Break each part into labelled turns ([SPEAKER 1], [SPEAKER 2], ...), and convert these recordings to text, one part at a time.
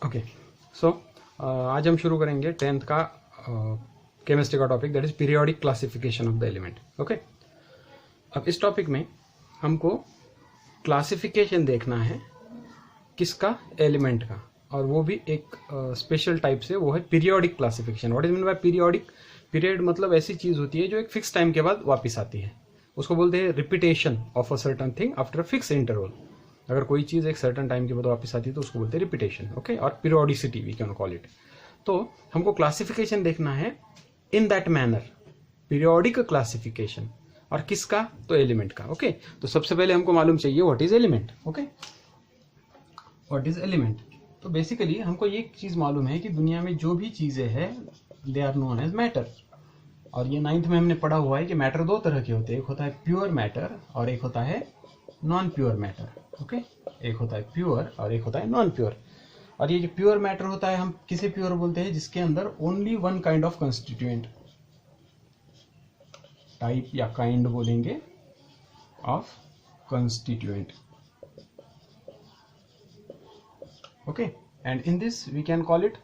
[SPEAKER 1] Okay so आज हम शुरू करेंगे 10th का केमिस्ट्री का topic, that is periodic classification of the element. Okay, अब इस टॉपिक में हमको क्लासिफिकेशन देखना है किसका, एलिमेंट का, और वो भी एक स्पेशल टाइप से, वो है periodic classification. What is mean by periodic? Period मतलब ऐसी चीज होती है जो एक फिक्स टाइम के बाद वापस आती है, उसको बोलते हैं repetition of a certain thing after a fix interval. अगर कोई चीज एक सर्टन टाइम के बाद वापस आती है तो उसको बोलते हैं रिपीटेशन। ओके, और periodicity we can call it. तो हमको क्लासिफिकेशन देखना है in that manner, periodic classification, और किसका? तो एलिमेंट का। ओके, तो सबसे पहले हमको मालूम चाहिए what is element. Okay, what is element? तो बेसिकली हमको ये चीज मालूम है कि दुनिया में जो भी चीजें हैं they are known as matter. और ये 9th में हमने पढ़ा हुआ है कि मैटर दो तरह के होते हैं, एक होता है प्योर मैटर और एक होता है नॉन प्योर मैटर। ओके, एक होता है प्योर और एक होता है नॉन प्योर। और ये जो प्योर मैटर होता है, हम किसे प्योर बोलते हैं? जिसके अंदर only one kind of constituent, type या काइंड बोलेंगे, of constituent. Okay, and in this we can call it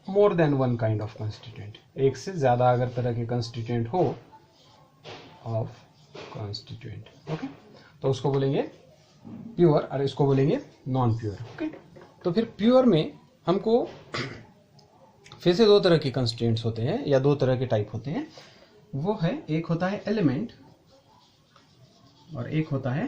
[SPEAKER 1] more than one kind of constituent. एक से ज्यादा अगर तरह के कंस्टिट्यूएंट हो ऑफ कंस्टिट्यूएंट, ओके, तो उसको बोलेंगे प्योर और इसको बोलेंगे नॉन प्योर। ओके, तो फिर प्योर में हमको फिर से दो तरह के कंस्टिट्यूएंट्स होते हैं या दो तरह के टाइप होते हैं। वो है, एक होता है एलिमेंट और एक होता है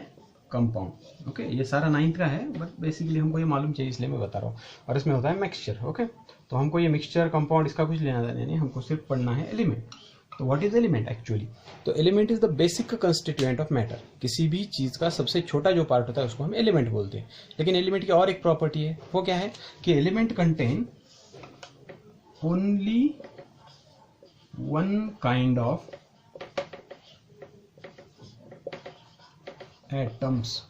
[SPEAKER 1] कंपाउंड। ओके, ये सारा 9th का है, बट बेसिकली हमको ये मालूम चाहिए इसलिए मैं बता रहा हूँ। और इसमें होता है मिक्सचर। ओके, तो हमको ये मिक्सचर कंपाउंड इसका कुछ लेना देना नहीं, हमको सिर्फ पढ़ना है एलिमेंट। तो व्हाट इज एलिमेंट एक्चुअली? तो element is the basic constituent of matter. किसी भी चीज का सबसे छोटा जो पार्ट होता है उसको हम एलिमेंट बोलते हैं। लेकिन एलिमेंट की और एक प्रॉपर्टी है, वो क्या है कि element contain only one kind of atoms.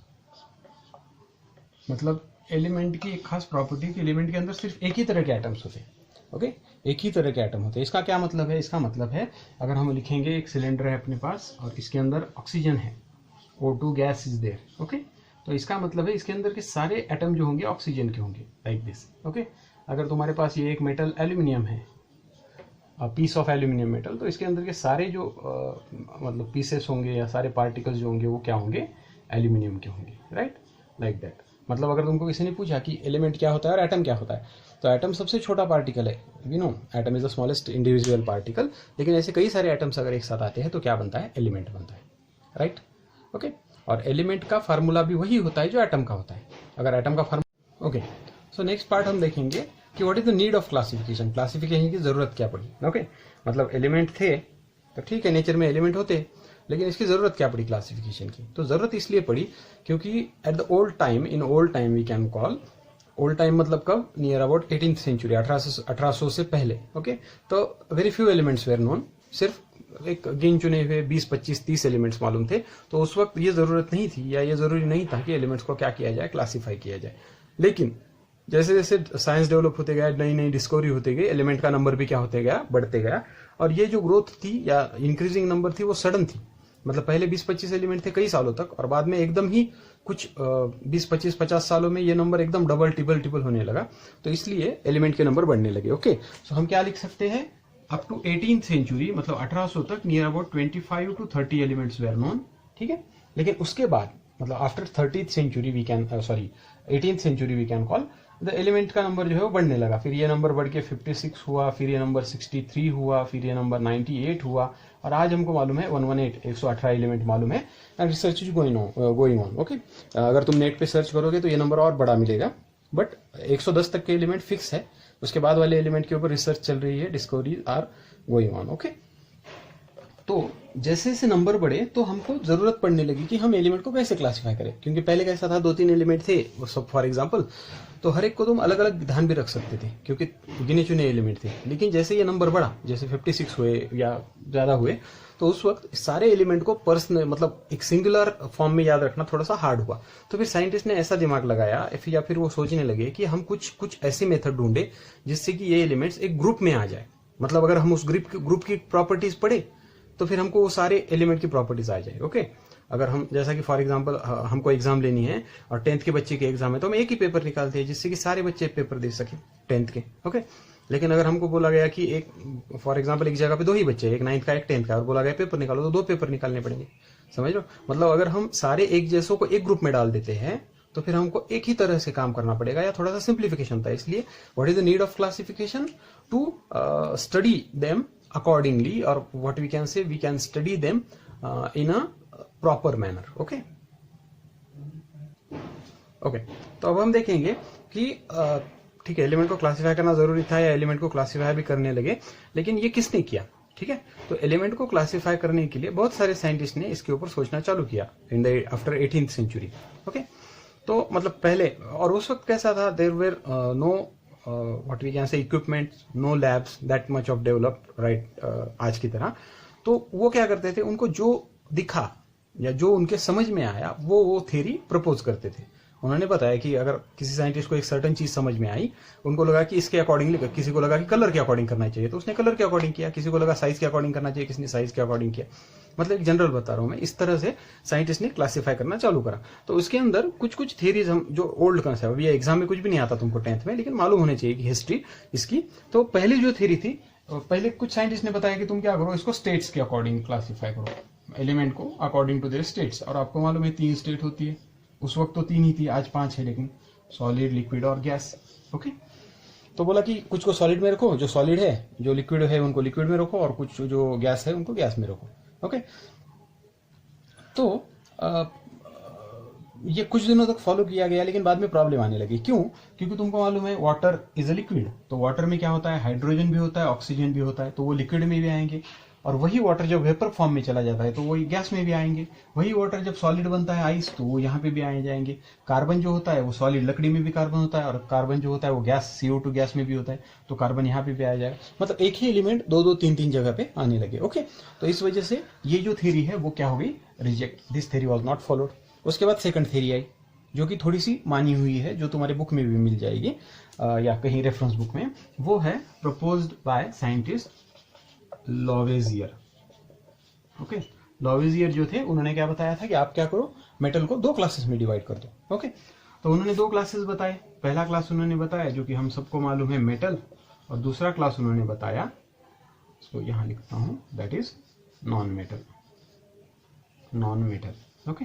[SPEAKER 1] मतलब एलिमेंट की एक खास प्रॉपर्टी कि एलिमेंट के अंदर सिर्फ एक ही तरह के एटम्स होते हैं। ओके, एक ही तरह के एटम होते हैं। इसका क्या मतलब है? इसका मतलब है, अगर हम लिखेंगे एक सिलेंडर है अपने पास और इसके अंदर ऑक्सीजन है, O2 gas is there. Okay, तो इसका मतलब है इसके अंदर के सारे एटम जो होंगे ऑक्सीजन के होंगे, लाइक दिस। ओके, अगर तुम्हारे पास ये एक मेटल एल्यूमिनियम है, पीस ऑफ एल्यूमिनियम मेटल, तो इसके अंदर के सारे जो मतलब पीसेस होंगे या सारे पार्टिकल्स जो होंगे वो क्या होंगे? एल्यूमिनियम के होंगे, राइट, लाइक दैट। मतलब अगर तुमको किसी ने पूछा कि एलिमेंट क्या होता है और एटम क्या होता है, तो एटम सबसे छोटा पार्टिकल है, we know atom is the smallest individual particle. लेकिन ऐसे कई सारे एटम्स अगर एक साथ आते हैं तो क्या बनता है? एलिमेंट बनता है, राइट। ओके, और एलिमेंट का फार्मूला भी वही होता है जो एटम का होता है। अगर एटम का formula, okay, so next part हम देखेंगे कि what is the need of classification. Classification की जरूरत क्या पड़ी? ओके, मतलब एलिमेंट थे तो ठीक है, नेचर में एलिमेंट होते, लेकिन इसकी जरूरत क्या पड़ी क्लासिफिकेशन की? तो जरूरत इसलिए पड़ी क्योंकि at the old time, in old time we can call, old time मतलब कब? नियर अबाउट 18th सेंचुरी, 1800 से पहले। ओके, तो very few elements were known, सिर्फ एक गिन चुने हुए 20, 25, 30 एलिमेंट्स मालूम थे। तो उस वक्त ये जरूरत नहीं थी या ये जरूरी नहीं था कि एलिमेंट्स को क्या किया जाए, क्लासीफाई किया जाए। लेकिन जैसे जैसे साइंस डेवलप होते गया, नई नई डिस्कवरी होती गई, एलिमेंट का नंबर भी क्या होते गया? बढ़ते गया। और ये जो ग्रोथ थी या इंक्रीजिंग नंबर थी वो सडन थी। मतलब पहले 20-25 एलिमेंट थे कई सालों तक, और बाद में एकदम ही कुछ 20-25-50 सालों में ये नंबर एकदम डबल टिबल होने लगा। तो इसलिए एलिमेंट के नंबर बढ़ने लगे। ओके, सो हम क्या लिख सकते हैं? अप टू 18th सेंचुरी, मतलब 1800 तक, near about 25 to 30 elements were known. ठीक है, लेकिन उसके बाद मतलब after 30th century we can 18th century we can call, the element का नंबर जो है वो बढ़ने लगा। फिर ये नंबर बढ़ के 56 हुआ, फिर ये नंबर 63 हुआ, फिर ये नंबर 98 हुआ, और आज हमको मालूम है 118 एलिमेंट मालूम है। And research is going on. Okay, अगर तुम नेट पे सर्च करोगे तो ये नंबर और बड़ा मिलेगा, बट 110 तक के एलिमेंट फिक्स है। उसके बाद वाले एलिमेंट के ऊपर रिसर्च चल रही है, discovery are going on. Okay, तो जैसे जैसे नंबर बढ़े तो हमको जरूरत पड़ने लगी कि हम एलिमेंट को कैसे क्लासिफाई करें, क्योंकि पहले कैसा था, 2-3 एलिमेंट थे वो सब, फॉर एग्जांपल, तो हर एक को तुम अलग अलग ध्यान भी रख सकते थे क्योंकि गिने चुने एलिमेंट थे। लेकिन जैसे ये नंबर बढ़ा, जैसे 56 हुए या ज्यादा हुए, तो उस वक्त सारे एलिमेंट को पर्सनल, मतलब एक सिंगुलर फॉर्म में याद रखना थोड़ा सा हार्ड हुआ। तो फिर साइंटिस्ट ने ऐसा दिमाग लगाया या फिर वो सोचने लगे कि हम कुछ ऐसे मेथड ढूंढे जिससे कि ये एलिमेंट्स एक ग्रुप में आ जाए। मतलब अगर हम उस ग्रुप की प्रॉपर्टीज पढ़े तो फिर हमको वो सारे एलिमेंट की प्रॉपर्टीज आ जाए। ओके, अगर हम जैसा कि फॉर एग्जांपल हमको एग्जाम लेनी है और 10th के बच्चे के एग्जाम है तो हम एक ही पेपर निकालते हैं जिससे कि सारे बच्चे पेपर दे सके 10th के, ओके। लेकिन अगर हमको बोला गया कि एक फॉर एग्जांपल एक जगह पे 2 ही बच्चे, एक 9th का एक 10th का, और बोला गया पेपर निकालो, तो 2 पेपर निकालने पड़ेंगे, समझ लो। मतलब अगर हम सारे एक जैसों को एक ग्रुप में डाल देते हैं तो फिर हमको एक ही तरह से काम करना पड़ेगा, या थोड़ा सा सिंप्लीफिकेशन था। इसलिए what is the need of classification? To study them accordingly, और what we can study them in a proper manner, okay. Okay, तो अब हम देखेंगे कि ठीक है, एलिमेंट को क्लासिफाई करना जरूरी था या एलिमेंट को क्लासिफाई भी करने लगे, लेकिन ये किसने किया? ठीक है, तो एलिमेंट को क्लासिफाई करने के लिए बहुत सारे साइंटिस्ट ने इसके ऊपर सोचना चालू किया in the after 18th century, okay. तो मतलब पहले, और उस वक्त कैसा था, there were no what we can say equipment, no labs that much of developed, right, आज की तरह। तो वो क्या करते थे, उनको जो दिखा या जो उनके समझ में आया वो थ्योरी प्रपोज करते थे। उन्होंने बताया कि अगर किसी साइंटिस्ट को एक सर्टन चीज समझ में आई, उनको लगा कि इसके अकॉर्डिंगली, किसी को लगा कि कलर के अकॉर्डिंग करना चाहिए तो उसने कलर के अकॉर्डिंग किया, किसी को लगा साइज के अकॉर्डिंग करना चाहिए, किसी ने साइज के अकॉर्डिंग किया। मतलब एक जनरल बता रहा हूं मैं, इस तरह से साइंटिस्ट ने क्लासिफाई करना चालू करा। तो उसके अंदर कुछ कुछ थियरीज हम जो ओल्ड कंसेप्ट, अभी एग्जाम में कुछ भी नहीं आता तुमको 10th में, लेकिन मालूम होने चाहिए कि हिस्ट्री इसकी। तो पहली जो थियरी थी, पहले कुछ साइंटिस्ट ने बताया कि तुम क्या करो, इसको स्टेट्स के अकॉर्डिंग क्लासिफाई करो, एलिमेंट को अकॉर्डिंग टू देयर स्टेट्स। और आपको मालूम है 3 स्टेट होती है, उस वक्त तो 3 ही थी, आज 5 है, लेकिन सॉलिड, लिक्विड और गैस, ओके। तो बोला कि कुछ को सॉलिड में रखो, जो सॉलिड है, जो लिक्विड है उनको लिक्विड में रखो, और कुछ जो गैस है उनको गैस में रखो, ओके। तो ये कुछ दिनों तक फॉलो किया गया, लेकिन बाद में प्रॉब्लम आने लगी। क्यों? क्योंकि तुमको मालूम है वाटर इज अ लिक्विड, तो वाटर में क्या होता है, हाइड्रोजन भी होता है, ऑक्सीजन भी होता है, तो वो लिक्विड में भी आएंगे। और वही वाटर जब वेपर फॉर्म में चला जाता है तो वही गैस में भी आएंगे। वही वाटर जब सॉलिड बनता है, आइस, तो वो यहाँ पे भी आए जाएंगे। कार्बन जो होता है वो सॉलिड लकड़ी में भी कार्बन होता है, और कार्बन जो होता है वो गैस, CO2 गैस में भी होता है, तो कार्बन यहाँ पे भी आ जाएगा। मतलब एक ही एलिमेंट 2-2, 3-3 जगह पे आने लगे, ओके। तो इस वजह से ये जो थ्योरी है वो क्या हो गई, reject, this theory was not followed. उसके बाद सेकंड थ्योरी आई, जो कि थोड़ी सी मानी हुई है, जो तुम्हारे बुक में भी मिल जाएगी या कहीं रेफरेंस बुक में। वो है प्रपोज्ड बाय साइंटिस्ट लॉवेजियर, ओके। लॉवेजियर जो थे, उन्होंने क्या बताया था कि आप क्या करो, मेटल को 2 क्लासेस में डिवाइड कर दो, ओके। तो उन्होंने 2 क्लासेस बताए। पहला क्लास उन्होंने बताया जो कि हम सबको मालूम है, मेटल, और दूसरा क्लास उन्होंने बताया, इसको यहां लिखता हूं, that is non metal, non metal, okay.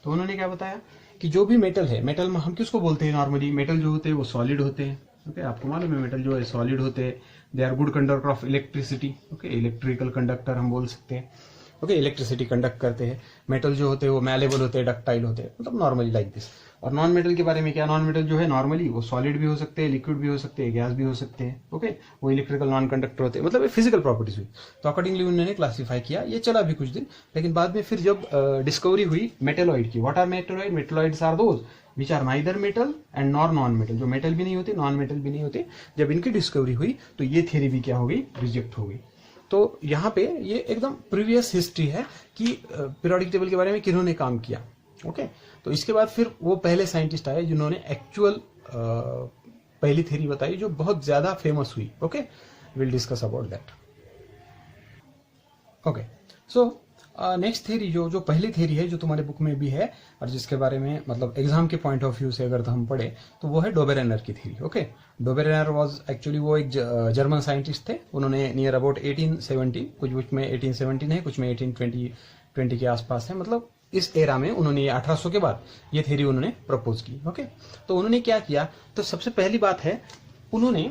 [SPEAKER 1] तो उन्होंने क्या बताया कि जो भी मेटल है, मेटल में हम किसको बोलते हैं नॉर्मली, मेटल जो होते हैं वो सॉलिड होते हैं, ओके। आपको मालूम है मेटल जो है सॉलिड होते हैं, they are good conductor of electricity, okay. Electrical conductor हम बोल सकते हैं, ओके। इलेक्ट्रिसिटी कंडक्ट करते हैं। मेटल जो होते हैं वो मैलेबल होते हैं, डक्टाइल होते हैं, मतलब नॉर्मली लाइक दिस। और नॉन मेटल के बारे में क्या, नॉन मेटल जो है नॉर्मली वो सॉलिड भी हो सकते हैं, लिक्विड भी हो सकते हैं, गैस भी हो सकते हैं, ओके। वो इलेक्ट्रिकल नॉन कंडक्टर होते हैं, मतलब फिजिकल प्रॉपर्टीज हुई। तो अकॉर्डिंगली उन्होंने क्लासीफाई किया। ये चला भी कुछ दिन, लेकिन बाद में फिर जब डिस्कवरी हुई मेटेलॉइड की, what are metalloid, metalloids are those which are neither metal and nor non metal, जो मेटल भी नहीं होते, नॉन मेटल भी नहीं होते। जब इनकी डिस्कवरी हुई तो ये थ्योरी भी क्या हो गई, रिजेक्ट हो गई। तो यहाँ पे ये एकदम प्रीवियस हिस्ट्री है कि पीरियोडिक टेबल के बारे में किन्होंने काम किया, ओके। तो इसके बाद फिर वो पहले साइंटिस्ट आए जिन्होंने एक्चुअल पहली थ्योरी बताई, जो बहुत ज्यादा फेमस हुई, okay. Will discuss about that, okay. So next theory जो पहली थ्योरी है, जो तुम्हारे बुक में भी है, और जिसके बारे में मतलब एग्जाम के पॉइंट ऑफ व्यू से अगर हम पढ़े तो वो है डोबेरेनर की थ्योरी, ओके। डोबेरेनर वाज एक्चुअली वो एक जर्मन साइंटिस्ट थे। उन्होंने नियर अबाउट 1870, कुछ में 1817 है, कुछ में 1820 के आसपास है, मतलब इस एरा में उन्होंने, 1800 के बाद ये थ्योरी उन्होंने प्रपोज की, ओके। तो उन्होंने क्या किया, तो सबसे पहली बात है, उन्होंने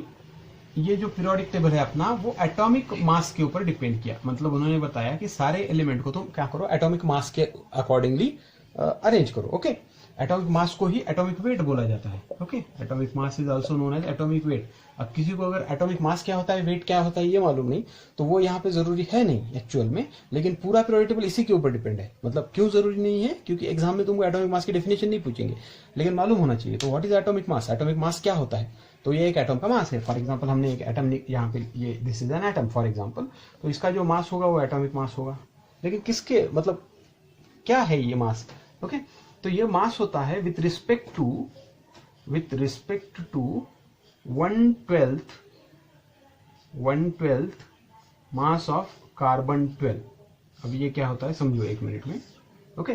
[SPEAKER 1] ये जो पीरियोडिक टेबल है अपना, वो एटॉमिक मास के ऊपर डिपेंड किया। मतलब उन्होंने बताया कि सारे एलिमेंट को तुम क्या करो, एटॉमिक मास के अकॉर्डिंगली अरेंज करो, ओके। एटॉमिक मास को ही एटॉमिक वेट बोला जाता है, okay. Atomic mass is also known as atomic weight. अब किसी को अगर एटॉमिक मास क्या होता है, वेट क्या होता है ये मालूम नहीं, तो वो यहाँ पे जरूरी है नहीं एक्चुअल में, लेकिन पूरा पीरियोडिक टेबल इसी के ऊपर डिपेंड है। मतलब क्यों जरूरी नहीं है, क्योंकि एग्जाम में तुमको एटॉमिक मास की डेफिनेशन नहीं पूछेंगे, लेकिन मालूम होना चाहिए। तो what is atomic mass, atomic mass क्या होता है, तो ये एक एटम का मास है। फॉर एग्जांपल हमने एक एटम यहाँ पे, ये this is an atom for example, तो इसका जो मास होगा वो एटॉमिक मास होगा। लेकिन किसके, मतलब क्या है ये मास, ओके। तो ये मास होता है with respect to 1/12 mass of carbon 12। अब ये क्या होता है समझो एक मिनट में, ओके।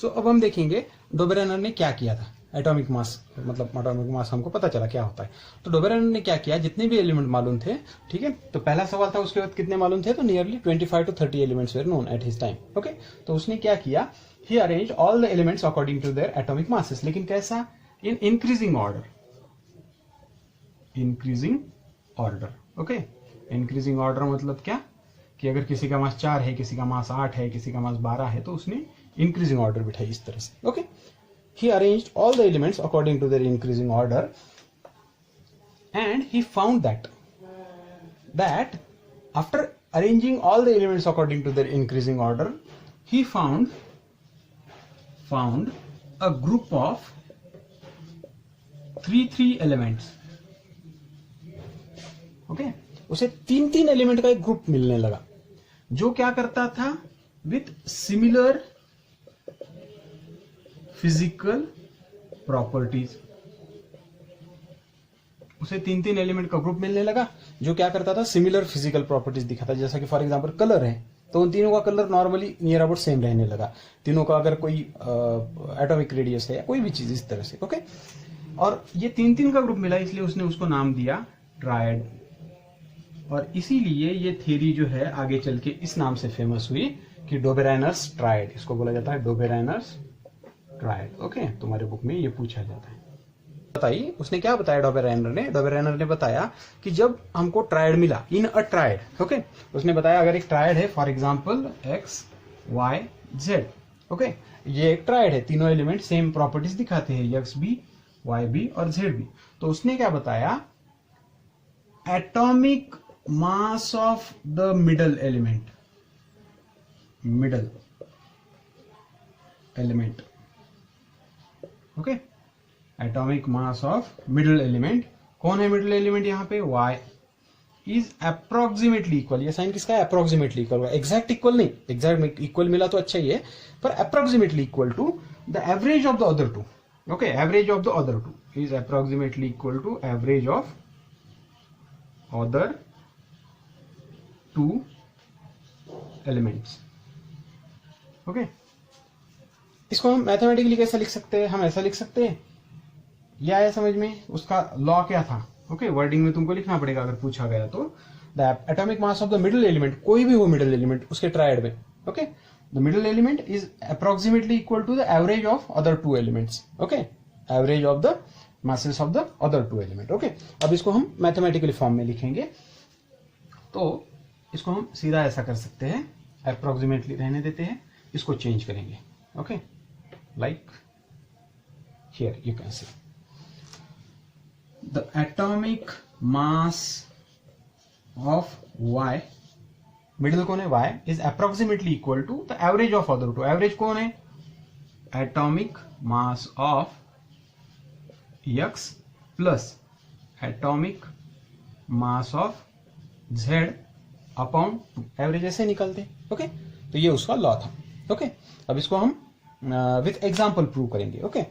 [SPEAKER 1] सो अब हम देखेंगे डोबेरेनर ने क्या किया था। एटॉमिक मास मतलब एटॉमिक मास हमको पता चला क्या होता है। तो डोबेरेनर ने क्या किया, जितने भी एलिमेंट मालूम थे, ठीक है, तो पहला सवाल था उसके बाद कितने मालूम थे, तो nearly 25 to 30 elements were known at his time. Okay, तो उसने क्या किया, he arrange all the elements according to their atomic masses, लेकिन कैसा, in increasing order, increasing order. Okay, increasing order मतलब क्या, कि अगर किसी का मास 4 है, किसी का मास 8 है, किसी का मास 12 है, तो उसने इंक्रीजिंग ऑर्डर बिठाई इस तरह से। Okay, he arranged all the elements according to their increasing order, and he found that after arranging all the elements according to their increasing order, he found a group of 3 elements. Okay, उसे 3 element का एक group मिलने लगा जो क्या करता था, with similar physical properties. उसे 3 एलिमेंट का ग्रुप मिलने लगा जो क्या करता था, सिमिलर फिजिकल प्रॉपर्टीज दिखाता। जैसा कि फॉर एग्जांपल कलर है, तो उन तीनों का colour normally near about same रहने लगा। तीनों का अगर कोई एटॉमिक रेडियस है या कोई भी चीज इस तरह से। ओके, और ये 3 का ग्रुप मिला, इसलिए उसने उसको नाम दिया ट्रायड। और इसीलिए ये थ्योरी जो है आगे चल के इस नाम से फेमस हुई कि डोबेरेनर्स ट्रायड, इसको बोला जाता है डोबेरेनर्स ट्रायड। ओके, तुम्हारे बुक में ये पूछा जाता है। बताइए उसने क्या बताया डोबेरेनर ने बताया कि जब हमको ट्रायड मिला, इन अ ट्रायड, ओके, उसने बताया अगर एक ट्रायड है for example x Y z, okay, ये एक ट्रायड है, तीनों एलिमेंट सेम प्रॉपर्टीज दिखाते हैं, एक्स बी, वाई बी और जेड बी। तो उसने क्या बताया, atomic mass of the middle element, okay, atomic mass of middle element, कौन है मिडल एलिमेंट यहाँ पे, y, इज अप्रोक्सीमेटली इक्वल। ये साइन किसका है, अप्रोक्सीमेटली इक्वल, एग्जैक्ट इक्वल नहीं, एग्जैक्ट इक्वल मिला तो अच्छा ही है, पर approximately equal to the average of the other two. Okay, average of the other two is approximately equal to average of other 2 elements. Okay, इसको हम मैथमेटिकली कैसे लिख सकते हैं, हम ऐसा लिख सकते हैं, यह आया समझ में, उसका लॉ क्या था। ओके, वर्डिंग में तुमको लिखना पड़ेगा अगर पूछा गया तो, the atomic mass of the middle element, कोई भी हो मिडिल एलिमेंट उसके ट्रायड में, okay, the middle element is approximately equal to the average of other 2 elements. Okay, average of the masses of the other 2 element. Okay, अब इसको हम mathematically form में लिखेंगे, तो इसको हम सीधा ऐसा कर सकते हैं, अप्रोक्सीमेटली रहने देते हैं, इसको चेंज करेंगे। Okay, like here you can see the atomic mass of y, middle कौन है y, is approximately equal to the average of other two। average कौन है, atomic mass of x plus atomic mass of z upon 2। Average ऐसे निकलते। Okay, तो ये उसका law था। ओके, अब इसको हम विथ एग्जाम्पल प्रूव करेंगे। ओके,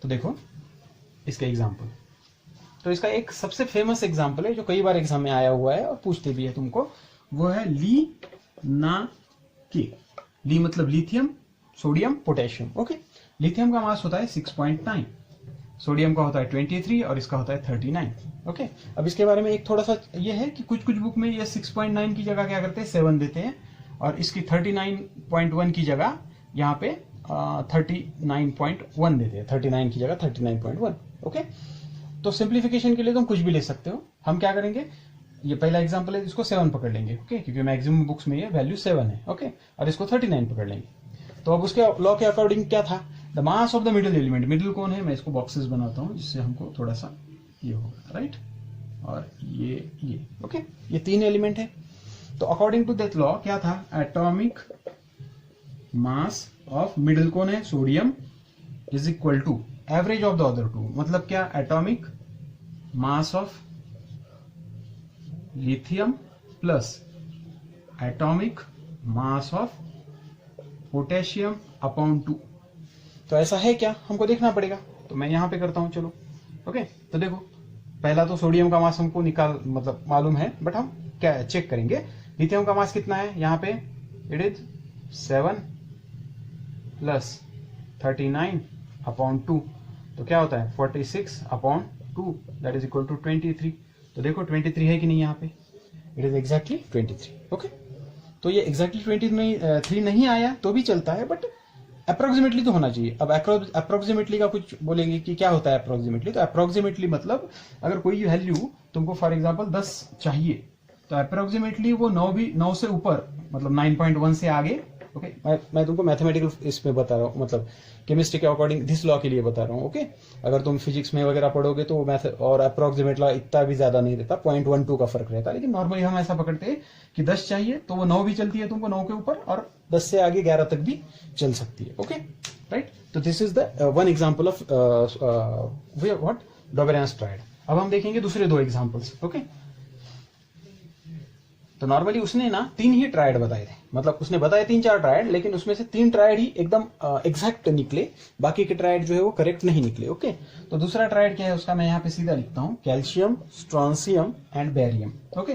[SPEAKER 1] तो देखो इसका एग्जाम्पल, तो इसका एक सबसे फेमस एग्जाम्पल है जो कई बार एग्जाम में आया हुआ है और पूछते भी है तुमको, वो है ली ना के। ली मतलब lithium, sodium, potassium. Okay, lithium का मास होता है 6.9, सोडियम का होता है 23 और इसका होता है 39। ओके, अब इसके बारे में एक थोड़ा सा ये है कि कुछ बुक में ये 6.9 की जगह क्या करते हैं 7 देते हैं, और इसकी 39.1 की जगह यहाँ पे 39.1 देते हैं, 39 की जगह 39.1। ओके, तो सिंप्लीफिकेशन के लिए तुम कुछ भी ले सकते हो। हम क्या करेंगे, ये पहला एग्जांपल है, इसको 7 पकड़ लेंगे। ओके, क्योंकि मैक्सिमम बुक्स में ये वैल्यू 7 है। ओके, और इसको 39 पकड़ लेंगे। तो अब उसके लॉ के अकॉर्डिंग क्या था, the mass of the middle element, middle कौन है, मैं इसको बॉक्सेस बनाता हूँ जिससे हमको थोड़ा सा ये होगा, राइट, और ये ओके, ये 3 एलिमेंट है। तो अकॉर्डिंग टू दैट लॉ क्या था, एटॉमिक मास ऑफ मिडिल कौन है, sodium, is equal to average of the other 2। मतलब क्या, atomic mass of lithium plus atomic mass of potassium upon 2। तो ऐसा है क्या, हमको देखना पड़ेगा। तो मैं यहां पे करता हूं, चलो। ओके, तो देखो पहला तो सोडियम का मास हमको मतलब मालूम है, बट हम क्या चेक करेंगे, लिथियम का मास कितना है, यहाँ पे इट इज 7 प्लस 39/2, तो क्या होता है 46/2, दैट इज इक्वल टू 23। तो देखो 23 है कि नहीं यहाँ पे, इट इज एग्जैक्टली 23। ओके, तो ये एग्जैक्टली 23 नहीं आया तो भी चलता है, बट अप्रोक्सीमेटली तो होना चाहिए। अब अप्रोक्सीमेटली का कुछ बोलेंगे कि क्या होता है अप्रोक्सीमेटली, तो अप्रोक्सीमेटली मतलब अगर कोई वैल्यू तुमको फॉर एग्जांपल 10 चाहिए, तो अप्रोक्सीमेटली वो 9 से ऊपर, मतलब 9.1 से आगे। ओके, मैं तुमको मैथमेटिकल इसमें बता रहा हूँ, मतलब केमिस्ट्री के अकॉर्डिंग दिस लॉ के लिए बता रहा हूँ। ओके, अगर तुम फिजिक्स में वगैरह पढ़ोगे तो मैथ और अप्रोक्सीमेट लॉ इतना भी ज्यादा नहीं रहता, 0.12 का फर्क रहता है। लेकिन नॉर्मली हम ऐसा पकड़ते हैं कि 10 चाहिए तो वो 9 भी चलती है तुमको 9 के ऊपर, और 10 से आगे 11 तक भी चल सकती है। Okay, right. तो this is the one example of what Dobereiner's triad. अब हम देखेंगे दूसरे 2 एग्जाम्पल्स। ओके, तो नॉर्मली उसने ना 3 ही ट्रायड बताए थे, मतलब उसने बताए 3-4 ट्रायड, लेकिन उसमें से 3 ट्रायड ही एकदम एग्जैक्ट निकले, बाकी के ट्रायड जो है वो करेक्ट नहीं निकले। ओके, तो दूसरा ट्रायड क्या है उसका, मैं यहाँ पे सीधा लिखता हूँ, calcium, strontium and barium. Okay,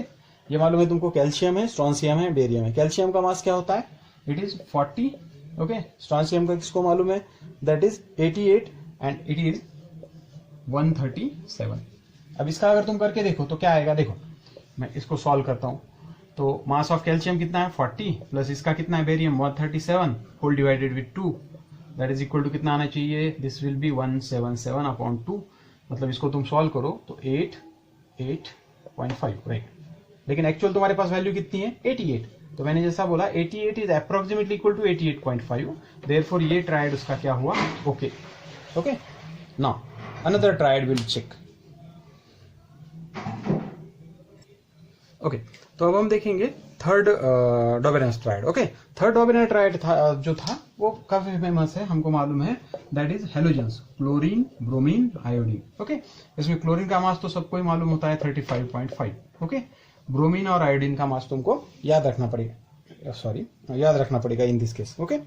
[SPEAKER 1] ये मालूम है तुमको, कैल्शियम है, स्ट्रॉन्सियम है, बेरियम है। कैल्शियम का मास क्या होता है, इट इज 40। ओके, स्ट्रॉन्सियम का किसको मालूम है, that is 88 and it is 137। अब इसका अगर तुम करके देखो तो क्या आएगा, देखो मैं इसको सॉल्व करता हूँ। तो मास ऑफ कैल्शियम कितना है 40, प्लस इसका कितना है barium 137 whole divided with 2, that is equal to कितना आना चाहिए, दिस विल बी 177/2। मतलब इसको तुम सॉल्व करो तो 88.5, राइट। लेकिन एक्चुअल तुम्हारे पास वैल्यू कितनी है 88, तो मैंने जैसा बोला 88 is approximately equal to 88.5, therefore ये ट्रायड उसका क्या हुआ, okay. Okay, now another triad will check. Okay, तो अब हम देखेंगे third Dobereiner's triad. Okay, third Dobereiner's triad जो था वो काफी फेमस है, हमको मालूम है, that is halogens, chlorine, bromine, iodine. Okay, इसमें क्लोरीन का मास तो सबको ही मालूम होता है 35.5। ओके, ब्रोमीन और आयोडीन का मास तुमको याद रखना पड़ेगा इन दिस केस। ओके,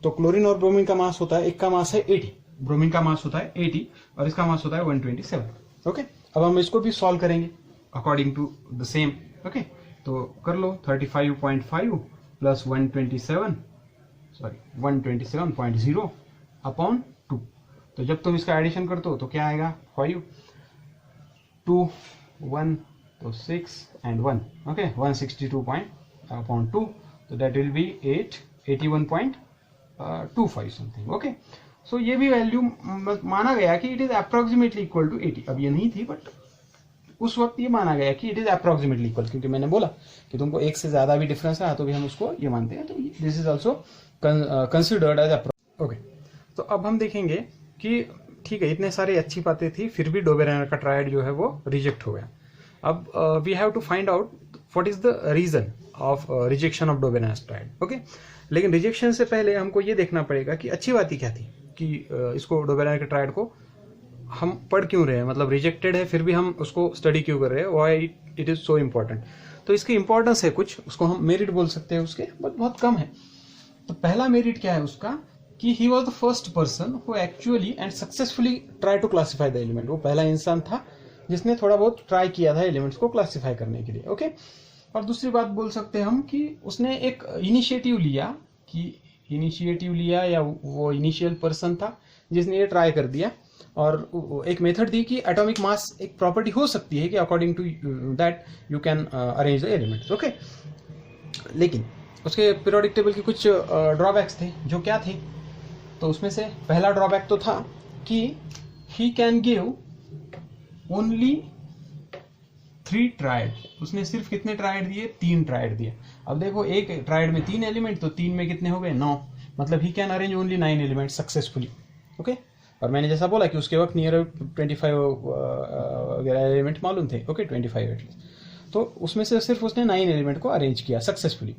[SPEAKER 1] तो क्लोरीन और ब्रोमीन का मास होता है, एक का मास है 80, ब्रोमीन का मास होता है 80 और इसका मास होता है 127। ओके, अब हम इसको भी सॉल्व करेंगे according to the same. Okay, तो कर लो 35.5 प्लस 127.0/2। तो जब तुम इसका एडिशन करते हो तो क्या आएगा, 5 2 1 तो 6 एंड 1। ओके, 162.2, तो that will be 81.25 something. Okay, so ये भी वैल्यू माना गया कि it is approximately equal to 80। अब ये नहीं थी, बट उस वक्त ये माना गया कि इट इज अप्रोक्सीमेटली इक्वल, क्योंकि मैंने बोला कि तुमको एक से ज्यादा भी डिफरेंस है तो भी हम उसको ये मानते हैं, तो this is also considered as approximate. Okay, तो अब हम देखेंगे कि ठीक है, इतने सारी अच्छी बातें थी, फिर भी डोबेरेनर का ट्रायड जो है वो रिजेक्ट हो गया। अब we have to find out what is the reason of rejection of Dobereiner triad. Okay, लेकिन रिजेक्शन से पहले हमको ये देखना पड़ेगा कि अच्छी बात ही क्या थी, कि इसको डोबेरेनर के ट्रायड को हम पढ़ क्यों रहे हैं, मतलब रिजेक्टेड है फिर भी हम उसको स्टडी क्यों कर रहे हैं, why it is so important. तो इसकी इंपॉर्टेंस है कुछ, उसको हम मेरिट बोल सकते हैं उसके, बट बहुत कम है। तो पहला मेरिट क्या है उसका, कि he was the first person who actually and successfully try to classify the element. वो पहला इंसान था जिसने थोड़ा बहुत ट्राई किया था एलिमेंट्स को क्लासीफाई करने के लिए। ओके, और दूसरी बात बोल सकते हैं हम कि उसने एक इनिशिएटिव लिया, या वो इनिशियल पर्सन था जिसने ये ट्राई कर दिया, और एक मेथड थी कि एटॉमिक मास एक प्रॉपर्टी हो सकती है कि according to that you can arrange the elements. Okay, लेकिन उसके पीरियोडिक टेबल के कुछ ड्रॉबैक्स थे, जो क्या थे, तो उसमें से पहला ड्रॉबैक तो था कि he can give only 3 triad. उसने सिर्फ कितने ट्रायड दिए, 3 ट्रायड दिए। अब देखो एक ट्रायड में 3 एलिमेंट, तो 3 में कितने हो गए 9, मतलब he can arrange only 9 element successfully. Okay, और मैंने जैसा बोला कि उसके वक्त नियर 25 एलिमेंट मालूम थे। ओके, 25 एटलीस्ट, तो उसमें से सिर्फ उसने 9 एलिमेंट को अरेंज किया सक्सेसफुली।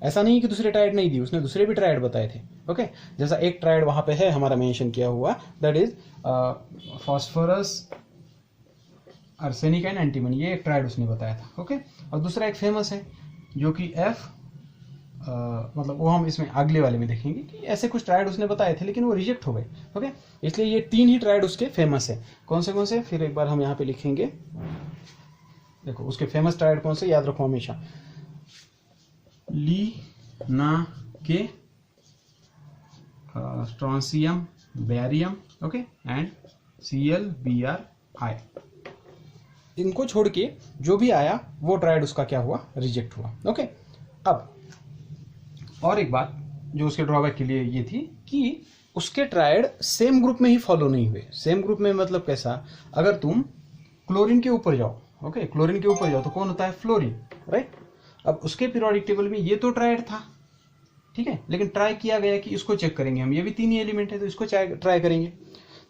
[SPEAKER 1] ऐसा नहीं कि दूसरे ट्रायड नहीं दी, उसने दूसरे भी ट्रायड बताए थे। ओके, जैसा एक ट्रायड वहां पे है हमारा मेंशन किया हुआ, that is phosphorus, arsenic and antimony, ये एक ट्रायड उसने बताया था। ओके, और दूसरा एक फेमस है जो कि एफ, मतलब वो हम इसमें अगले वाले में देखेंगे कि ऐसे कुछ ट्रायड उसने बताए थे, लेकिन वो रिजेक्ट हो गए। ओके, इसलिए ये 3 ही ट्रायड उसके फेमस है। कौन से फिर एक बार हम यहाँ पे लिखेंगे, देखो उसके फेमस ट्रायड कौन से, याद रखो हमेशा, ली, ना, के, strontium, barium, okay, and ClBrI। इनको छोड़ के जो भी आया वो ट्रायड उसका क्या हुआ, रिजेक्ट हुआ। ओके, अब और एक बात जो उसके ड्रॉबैक के लिए ये थी कि उसके ट्रायड सेम ग्रुप में ही फॉलो नहीं हुए। सेम ग्रुप में मतलब कैसा, अगर तुम क्लोरीन के ऊपर जाओ, ओके, क्लोरीन के ऊपर जाओ तो कौन होता है, फ्लोरीन, राइट। अब उसके पीरियोडिक टेबल में ये तो ट्रायड था, ठीक है, लेकिन ट्राई किया गया कि इसको चेक करेंगे हम, ये भी 3 ही एलिमेंट है तो इसको ट्राई करेंगे।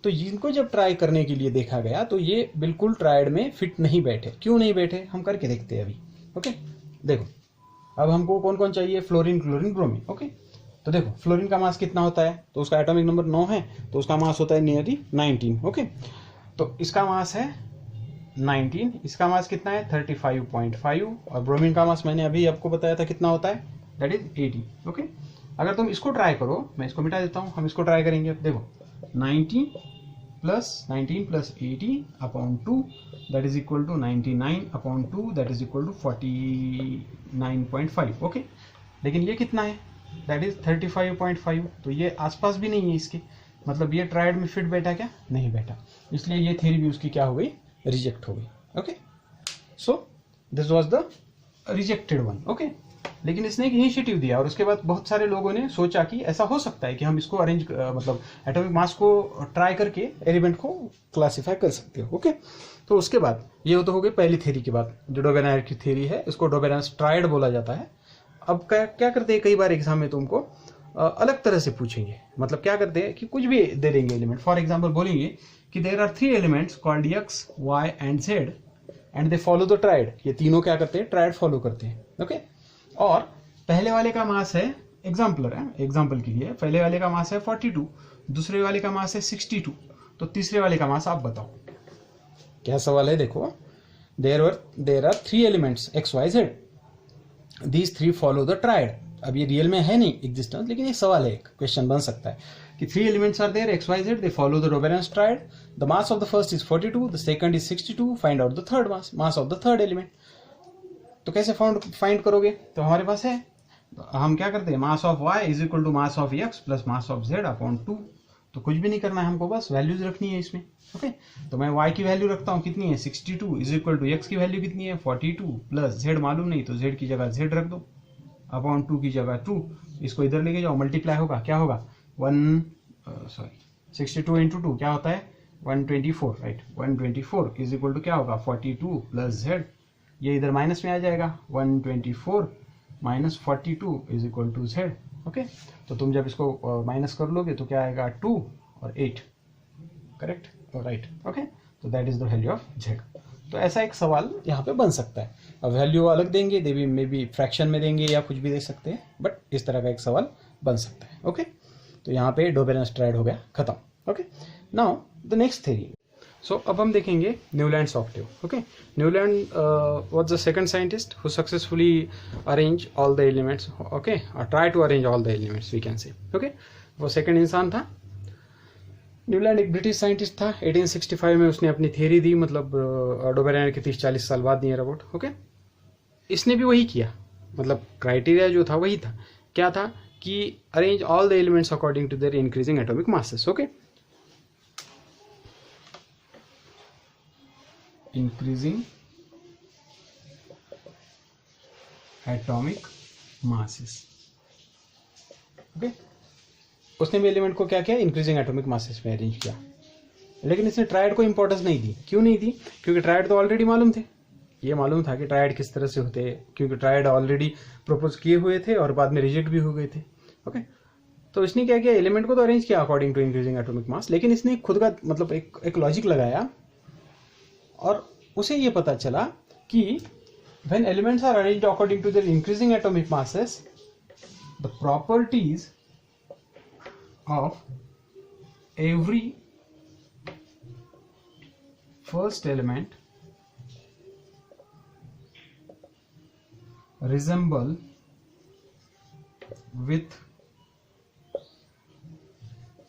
[SPEAKER 1] तो इनको जब ट्राई करने के लिए देखा गया तो ये बिल्कुल ट्रायड में फिट नहीं बैठे। क्यों नहीं बैठे, हम करके देखते हैं अभी। ओके, देखो अब हमको कौन कौन चाहिए, फ्लोरीन, क्लोरीन, ब्रोमीन। ओके, तो देखो फ्लोरीन का मास कितना होता है, तो उसका एटॉमिक नंबर 9 है, तो उसका मास होता है नियरली 19। ओके, तो इसका मास है 19, इसका मास कितना है 35.5, और ब्रोमीन का मास मैंने अभी आपको बताया था कितना होता है, दैट इज 80। ओके, अगर तुम इसको ट्राई करो, मैं इसको मिटा देता हूँ, हम इसको ट्राई करेंगे। अब देखो 19 plus 80 upon 2 that is equal to 99 upon 2 that is equal to 49.5। Okay, लेकिन ये कितना है, दैट इज 35.5, तो ये आसपास भी नहीं है इसके, मतलब ये ट्रायड में फिट बैठा क्या, नहीं बैठा, इसलिए ये थ्योरी भी उसकी क्या हो गई, रिजेक्ट हो गई। Okay, so this was the rejected one. Okay, लेकिन इसने एक इनिशिएटिव दिया और उसके बाद बहुत सारे लोगों ने सोचा कि ऐसा हो सकता है कि हम इसको अरेंज मतलब एटॉमिक मास को ट्राई करके एलिमेंट को क्लासिफाई कर सकते हो। ओके, तो उसके बाद ये तो हो गई पहली थ्योरी की बात, जो डोबेनायर की थ्योरी है, इसको डोबेनायर्स ट्रायड बोला जाता है। अब क्या करते हैं, कई बार एग्जाम में तुमको अलग तरह से पूछेंगे, मतलब क्या करते हैं कि कुछ भी दे देंगे एलिमेंट, फॉर एग्जाम्पल बोलेंगे कि there are 3 elements called X, Y and Z and they follow the triad. ये तीनों क्या करते हैं, ट्रायड फॉलो करते हैं। ओके, और पहले वाले का मास है, एग्जाम्पलर है, एग्जाम्पल के लिए पहले वाले का मास है 42, दूसरे वाले का मास है 62, तो तीसरे वाले का मास आप बताओ। क्या सवाल है, देखो there are 3 elements X Y Z, these 3 follow the triad. अब ये रियल में है नहीं एग्जिस्टेंस, लेकिन एक सवाल है, एक क्वेश्चन बन सकता है कि 3 elements are there X Y Z, they follow the Dobereiner's triad, the mass of the first is 42, the second is 62, find out the third mass of the third element. तो कैसे फाइंड करोगे, तो हमारे पास है, हम क्या करते हैं, mass of y is equal to mass of x plus mass of z upon 2। तो कुछ भी नहीं करना है हमको, बस वैल्यूज रखनी है इसमें। ओके, तो मैं y की वैल्यू रखता हूँ, कितनी है 62, इज इक्वल टू x की वैल्यू कितनी है 42, प्लस z मालूम नहीं तो z की जगह z रख दो, अपॉन 2 की जगह 2, इसको इधर लेके जाओ, मल्टीप्लाई होगा, क्या होगा 62 इंटू 2 क्या होता है 124, राइट। 124 इज इक्वल टू क्या होगा 42 प्लस z, ये इधर माइनस में आ जाएगा, 124 minus 42 is equal to z। Okay, तो तुम जब इसको माइनस कर लोगे तो क्या आएगा 2 और 8, करेक्ट, राइट। ओके, तो that is the value of z। तो ऐसा एक सवाल यहाँ पे बन सकता है। अब वैल्यू अलग देंगे, मे बी फ्रैक्शन में देंगे या कुछ भी दे सकते हैं, बट इस तरह का एक सवाल बन सकता है। ओके, तो यहाँ पे डोबेनायर्स ट्रायड हो गया, खत्म। Okay, now the next theory. So अब हम देखेंगे Newlands octave. Okay, Newland was the second scientist who successfully arrange all the elements, okay, और try to arrange all the elements we can say. Okay, वो second इंसान था। Newland एक British scientist था। 1865 में उसने अपनी थ्योरी दी, मतलब डोबेनायर के 30-40 साल बाद नियर अबाउट। ओके, इसने भी वही किया, मतलब क्राइटेरिया जो था वही था, क्या था कि arrange all the elements according to their increasing atomic masses. Okay, increasing atomic masses. Okay, उसने भी एलिमेंट को क्या किया, इंक्रीजिंग एटॉमिक मासेस में अरेंज किया, लेकिन इसने ट्रायड को इंपॉर्टेंस नहीं दी। क्यों नहीं दी, क्योंकि ट्रायड तो ऑलरेडी मालूम थे, ये मालूम था कि ट्रायड किस तरह से होते हैं, क्योंकि ट्रायड ऑलरेडी प्रपोज किए हुए थे और बाद में रिजेक्ट भी हो गए थे। ओके, तो इसने क्या किया, एलिमेंट को तो अरेंज किया according to increasing atomic mass, लेकिन इसने खुद का मतलब एक लॉजिक लगाया और उसे ये पता चला कि when elements are arranged according to their increasing atomic masses, the properties of every first element resemble with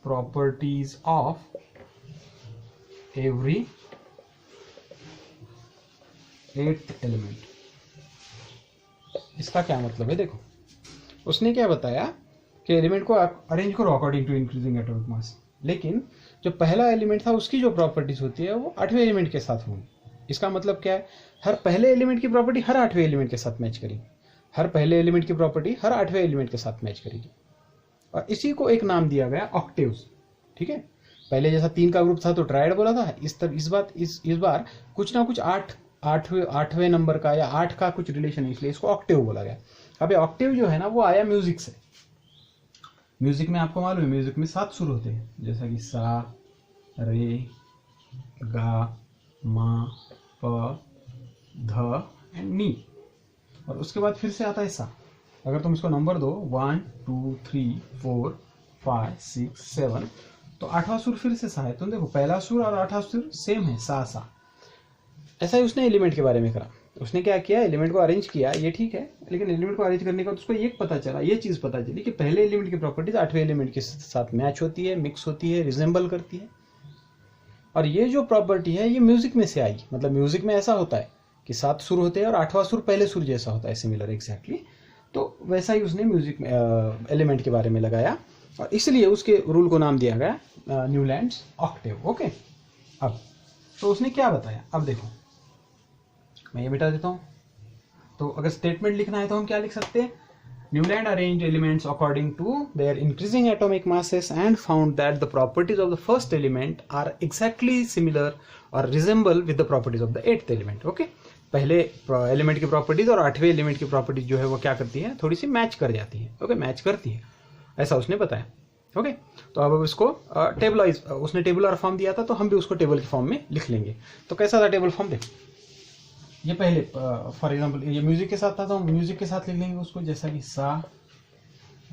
[SPEAKER 1] properties of every eighth element। इसका क्या मतलब है, देखो उसने क्या बताया कि एलिमेंट को अरेंज करो according to increasing atomic mass, लेकिन जो पहला एलिमेंट था उसकी जो प्रॉपर्टीज होती है वो 8वें एलिमेंट के साथ होंगी। इसका मतलब क्या है, हर पहले एलिमेंट की प्रॉपर्टी हर 8वें एलिमेंट के साथ मैच करेगी, हर पहले एलिमेंट की प्रॉपर्टी हर 8वें एलिमेंट के साथ मैच करेगी, और इसी को एक नाम दिया गया ऑक्टेव्स। ठीक है, पहले जैसा 3 का ग्रुप था तो ट्रायड बोला था, इस बार कुछ ना कुछ 8वें नंबर का या 8 का कुछ रिलेशन है, इसलिए इसको ऑक्टेव बोला गया। अब ये ऑक्टेव जो है ना वो आया म्यूजिक से। म्यूजिक में आपको मालूम है म्यूजिक में 7 सुर होते हैं, जैसा कि सा, रे, गा, मा, प, ध एंड नी, और उसके बाद फिर से आता है सा। अगर तुम इसको नंबर दो 1 2 3 4 5 6 7, तो 8वां सुर फिर से सा है। तुम देखो पहला सुर और 8वां सुर सेम है, सा सा। ऐसा ही उसने एलिमेंट के बारे में करा। उसने क्या किया, एलिमेंट को अरेंज किया, ये ठीक है, लेकिन एलिमेंट को अरेंज करने के बाद उसको ये पता चला, ये चीज़ पता चली कि पहले एलिमेंट की प्रॉपर्टीज 8वें एलिमेंट के साथ मैच होती है, मिक्स होती है, रिजेंबल करती है। और ये जो प्रॉपर्टी है ये म्यूजिक में से आई। मतलब म्यूजिक में ऐसा होता है कि 7 सुर होते हैं और 8वां सुर पहले सुर जैसा होता है, सिमिलर एग्जैक्टली। तो वैसा ही उसने म्यूजिक में एलिमेंट के बारे में लगाया, और इसलिए उसके रूल को नाम दिया गया न्यूलैंड्स ऑक्टेव। ओके, अब तो उसने क्या बताया, अब देखो मैं ये मिटा देता हूँ। तो अगर स्टेटमेंट लिखना है तो हम क्या लिख सकते हैं, Newland arranged elements according to their increasing atomic masses and found that the properties of the first element are exactly similar or resemble with the properties of the 8th element. Okay, पहले element की properties और 8वें element की properties जो है वो क्या करती है, थोड़ी सी मैच कर जाती है। ओके, मैच करती है, ऐसा उसने बताया। ओके, तो अब इसको टेबलाइज, उसने टेबुलर फॉर्म दिया था तो हम भी उसको टेबल के फॉर्म में लिख लेंगे। तो कैसा था टेबल फॉर्म, देखो ये पहले फॉर एग्जांपल ये म्यूजिक के साथ था तो हम म्यूजिक के साथ लिख लेंगे उसको, जैसा कि सा,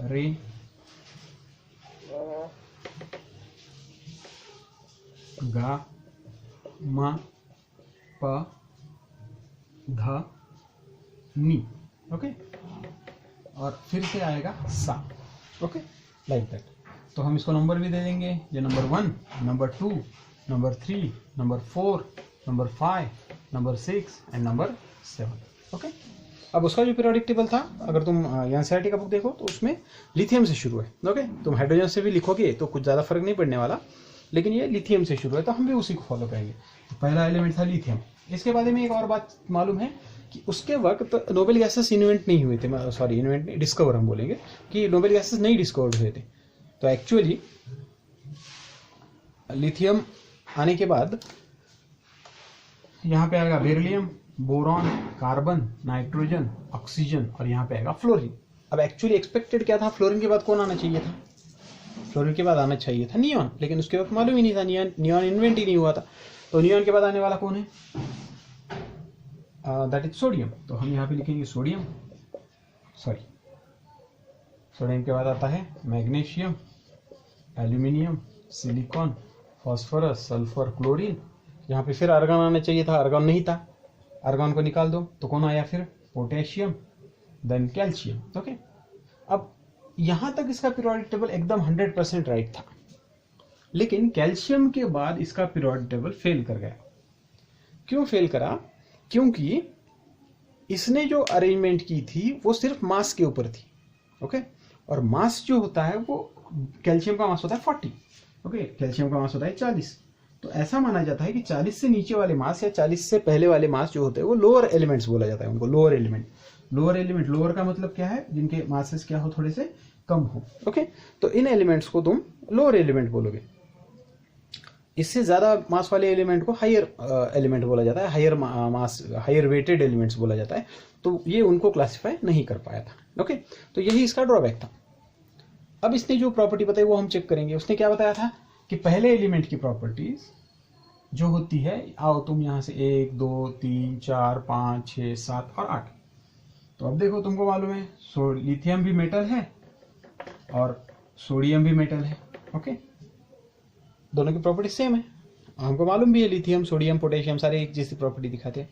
[SPEAKER 1] रे, गा, मा, प, ध, नी। ओके, और फिर से आएगा सा। Okay, like that. तो हम इसको नंबर भी दे देंगे, ये number 1, number 2, number 3, number 4, number 5, number 6 and number 7। Okay, अब उसका जो पीरियोडिक टेबल था, अगर तुम एनसीईआरटी का बुक देखो तो उसमें लिथियम से शुरू है। ओके, तुम हाइड्रोजन से भी लिखोगे तो कुछ ज़्यादा फर्क नहीं पड़ने वाला, लेकिन ये लिथियम से शुरू है तो हम भी उसी को फॉलो करेंगे। तो पहला एलिमेंट था लिथियम। इसके बारे में एक और बात मालूम है कि उसके वक्त नोबेल गैसेस इन्वेंट नहीं हुए थे, सॉरी इन्वेंट नहीं, डिस्कवर हम बोलेंगे कि नोबेल गैसेस नहीं डिस्कवर्ड हुए थे। तो एक्चुअली लिथियम आने के बाद यहाँ पे आएगा beryllium, boron, carbon, nitrogen, oxygen, और यहाँ पे आएगा फ्लोरीन। अब एक्चुअली एक्सपेक्टेड क्या था, फ्लोरीन के बाद कौन आना चाहिए था, फ्लोरीन के बाद आना चाहिए था नियॉन, लेकिन उसके वक्त मालूम ही नहीं था, नियॉन इन्वेंट ही नहीं हुआ था। तो नियॉन के बाद आने वाला कौन है, दैट इज सोडियम। तो हम यहाँ पे लिखेंगे सोडियम, सॉरी सोडियम के बाद आता है magnesium, aluminium, silicon, phosphorus, sulphur, chlorine. यहाँ पे फिर आर्गन आना चाहिए था, आर्गन नहीं था, आर्गन को निकाल दो तो कौन आया फिर, पोटेशियम, देन कैल्शियम। ओके, अब यहाँ तक इसका पीरियोडिक टेबल एकदम 100% राइट था, लेकिन कैल्शियम के बाद इसका पीरियोडिक टेबल फेल कर गया। क्यों फेल करा, क्योंकि इसने जो अरेंजमेंट की थी वो सिर्फ मास के ऊपर थी। ओके, और मास जो होता है वो कैल्शियम का मास होता है 40। ओके, कैल्शियम का मास होता है 40। तो ऐसा माना जाता है कि 40 से नीचे वाले मास या 40 से पहले वाले मास जो होते हैं वो लोअर एलिमेंट्स बोला जाता है उनको, lower element. Lower element, lower का मतलब क्या है, जिनके मासेस क्या हो, थोड़े से कम हो। ओके, तो इन एलिमेंट्स को तुम लोअर एलिमेंट बोलोगे। इससे ज्यादा मास वाले एलिमेंट को हायर एलिमेंट बोला जाता है, हायर मास, हायर वेटेड एलिमेंट्स बोला जाता है। तो ये उनको क्लासिफाई नहीं कर पाया था। ओके, तो यही इसका ड्रॉबैक था। अब इसने जो प्रॉपर्टी बताई वो हम चेक करेंगे। उसने क्या बताया था कि पहले एलिमेंट की प्रॉपर्टीज जो होती है, आओ तुम यहाँ से 1 2 3 4 5 6 7 और 8। तो अब देखो तुमको मालूम है लिथियम भी मेटल है और सोडियम भी मेटल है। ओके, दोनों की प्रॉपर्टी सेम है, हमको मालूम भी है लिथियम, सोडियम, पोटेशियम सारे एक जैसी प्रॉपर्टी दिखाते हैं।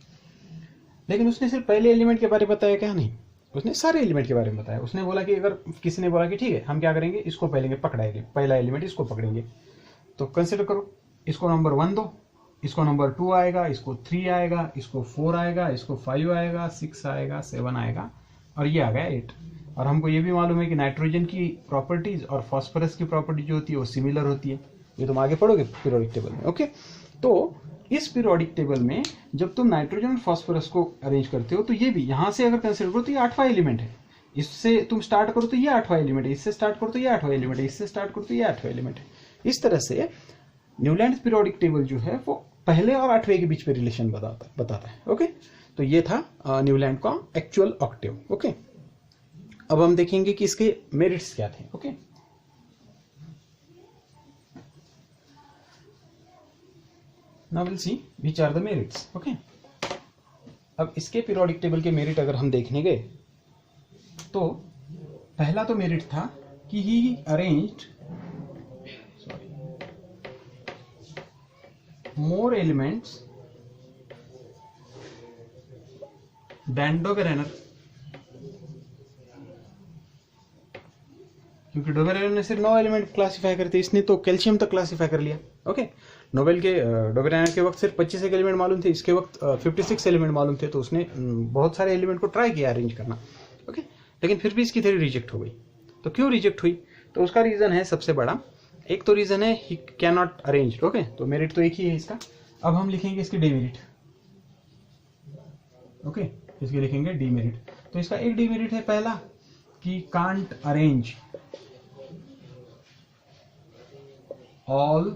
[SPEAKER 1] लेकिन उसने सिर्फ पहले एलिमेंट के बारे में बताया क्या, नहीं, उसने सारे एलिमेंट के बारे में बताया। उसने बोला कि अगर किसी ने बोला कि ठीक है हम क्या करेंगे, इसको पहले पकड़ाएंगे, पहला एलिमेंट इसको पकड़ेंगे, तो कंसिडर करो इसको नंबर 1 दो, इसको नंबर 2 आएगा, इसको 3 आएगा, इसको 4 आएगा, इसको 5 आएगा, 6 आएगा, 7 आएगा, और ये आ गया 8। और हमको ये भी मालूम है कि नाइट्रोजन की प्रॉपर्टीज और फास्फोरस की प्रॉपर्टी जो होती है वो सिमिलर होती है। ये तुम आगे पढ़ोगे पीरियोडिक टेबल में। ओके, तो इस पीरियोडिक टेबल में जब तुम नाइट्रोजन और फास्फोरस को अरेंज करते हो तो ये भी यहाँ से अगर कंसिडर करो तो ये 8वां एलिमेंट है, इससे तुम स्टार्ट करो तो ये 8वां एलिमेंट है, इससे स्टार्ट करो तो ये 8वां एलिमेंट है, इससे स्टार्ट करो तो ये 8वां एलिमेंट है। इस तरह से न्यूलैंड पीरियोडिक टेबल जो है वो पहले और 8वें के बीच में रिलेशन बताता है। ओके, तो ये था न्यूलैंड का एक्चुअल ऑक्टेव। ओके, अब हम देखेंगे कि इसके मेरिट्स क्या थे। Okay, now will see which are the merits. Okay, अब इसके पीरियोडिक टेबल के मेरिट अगर हम देखने गए तो पहला तो मेरिट था कि ही अरेंज्ड more elements than डोबेरेनर, क्योंकि डोबेरेनर ने सिर्फ 9 एलिमेंट क्लासिफाई करते, इसने तो कैल्शियम तक क्लासिफाई कर लिया। ओके, नोबेल के डोबेरेनर के वक्त सिर्फ 25 एलिमेंट मालूम थे, इसके वक्त 56 एलिमेंट मालूम थे, तो उसने बहुत सारे एलिमेंट को ट्राई किया अरेंज करना। ओके, लेकिन फिर भी इसकी थ्योरी रिजेक्ट हो गई। तो क्यों रिजेक्ट हुई? तो उसका रीजन है सबसे बड़ा, एक तो रीजन है he can not arrange. Okay, तो मेरिट तो एक ही है इसका। अब हम लिखेंगे इसके डीमेरिट। ओके, इसके लिखेंगे डीमेरिट। तो इसका एक डीमेरिट है पहला कि can't arrange all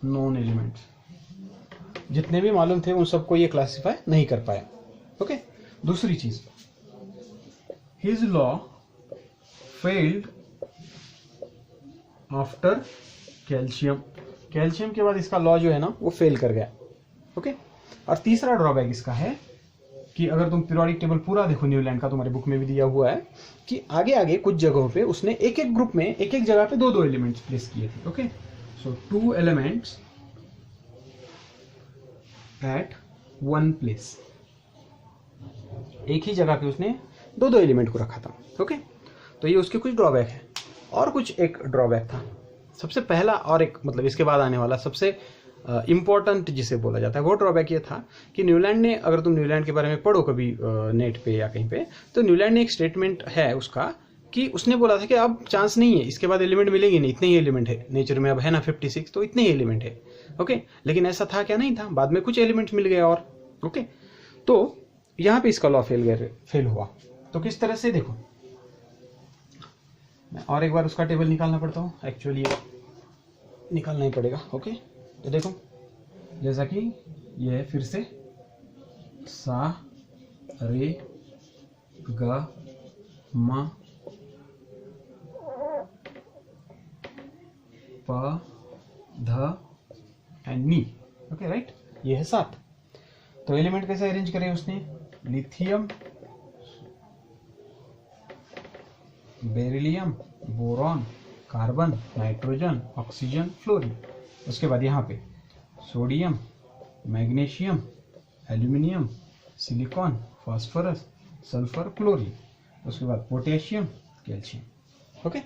[SPEAKER 1] known elements, जितने भी मालूम थे उन सबको ये क्लासिफाई नहीं कर पाया। ओके, दूसरी चीज, his law failed after calcium, calcium के बाद इसका लॉ जो है ना वो फेल कर गया। ओके, और तीसरा ड्रॉबैक इसका है कि अगर तुम पीरियोडिक टेबल पूरा देखो न्यूलैंड का, तुम्हारी बुक में भी दिया हुआ है कि आगे आगे कुछ जगहों पे उसने एक एक ग्रुप में एक एक जगह पे दो दो एलिमेंट्स प्लेस किए थे। ओके, सो 2 एलिमेंट्स एट 1 प्लेस, एक ही जगह पे उसने दो दो एलिमेंट को रखा था। ओके, तो ये उसके कुछ ड्रॉबैक है। और कुछ एक ड्रॉबैक था, सबसे पहला और एक मतलब इसके बाद आने वाला सबसे इम्पोर्टेंट जिसे बोला जाता है वो ड्रॉबैक ये था कि न्यूलैंड ने, अगर तुम न्यूलैंड के बारे में पढ़ो कभी नेट पे या कहीं पे, तो न्यूलैंड ने एक स्टेटमेंट है उसका कि उसने बोला था कि अब चांस नहीं है, इसके बाद एलिमेंट मिलेंगे नहीं, इतने ही एलिमेंट है नेचर में, अब है ना 56, तो इतने ही एलिमेंट है। ओके, लेकिन ऐसा था क्या? नहीं था, बाद में कुछ एलिमेंट मिल गए और। ओके, तो यहाँ पे इसका लॉ फेल हुआ। तो किस तरह से देखो, मैं और एक बार उसका टेबल निकालना पड़ता हूँ, एक्चुअली ये निकालना ही पड़ेगा। ओके, तो देखो जैसा कि ये है फिर से सा रे ग म प ध एंड नी। ओके, राइट, ये है 7। तो एलिमेंट कैसे अरेंज करे उसने? Lithium, beryllium, boron, carbon, nitrogen, oxygen, fluorine. उसके बाद यहाँ पे sodium, magnesium, aluminium, silicon, phosphorus, sulphur, chlorine. उसके बाद पोटेशियम, कैल्शियम। ओके,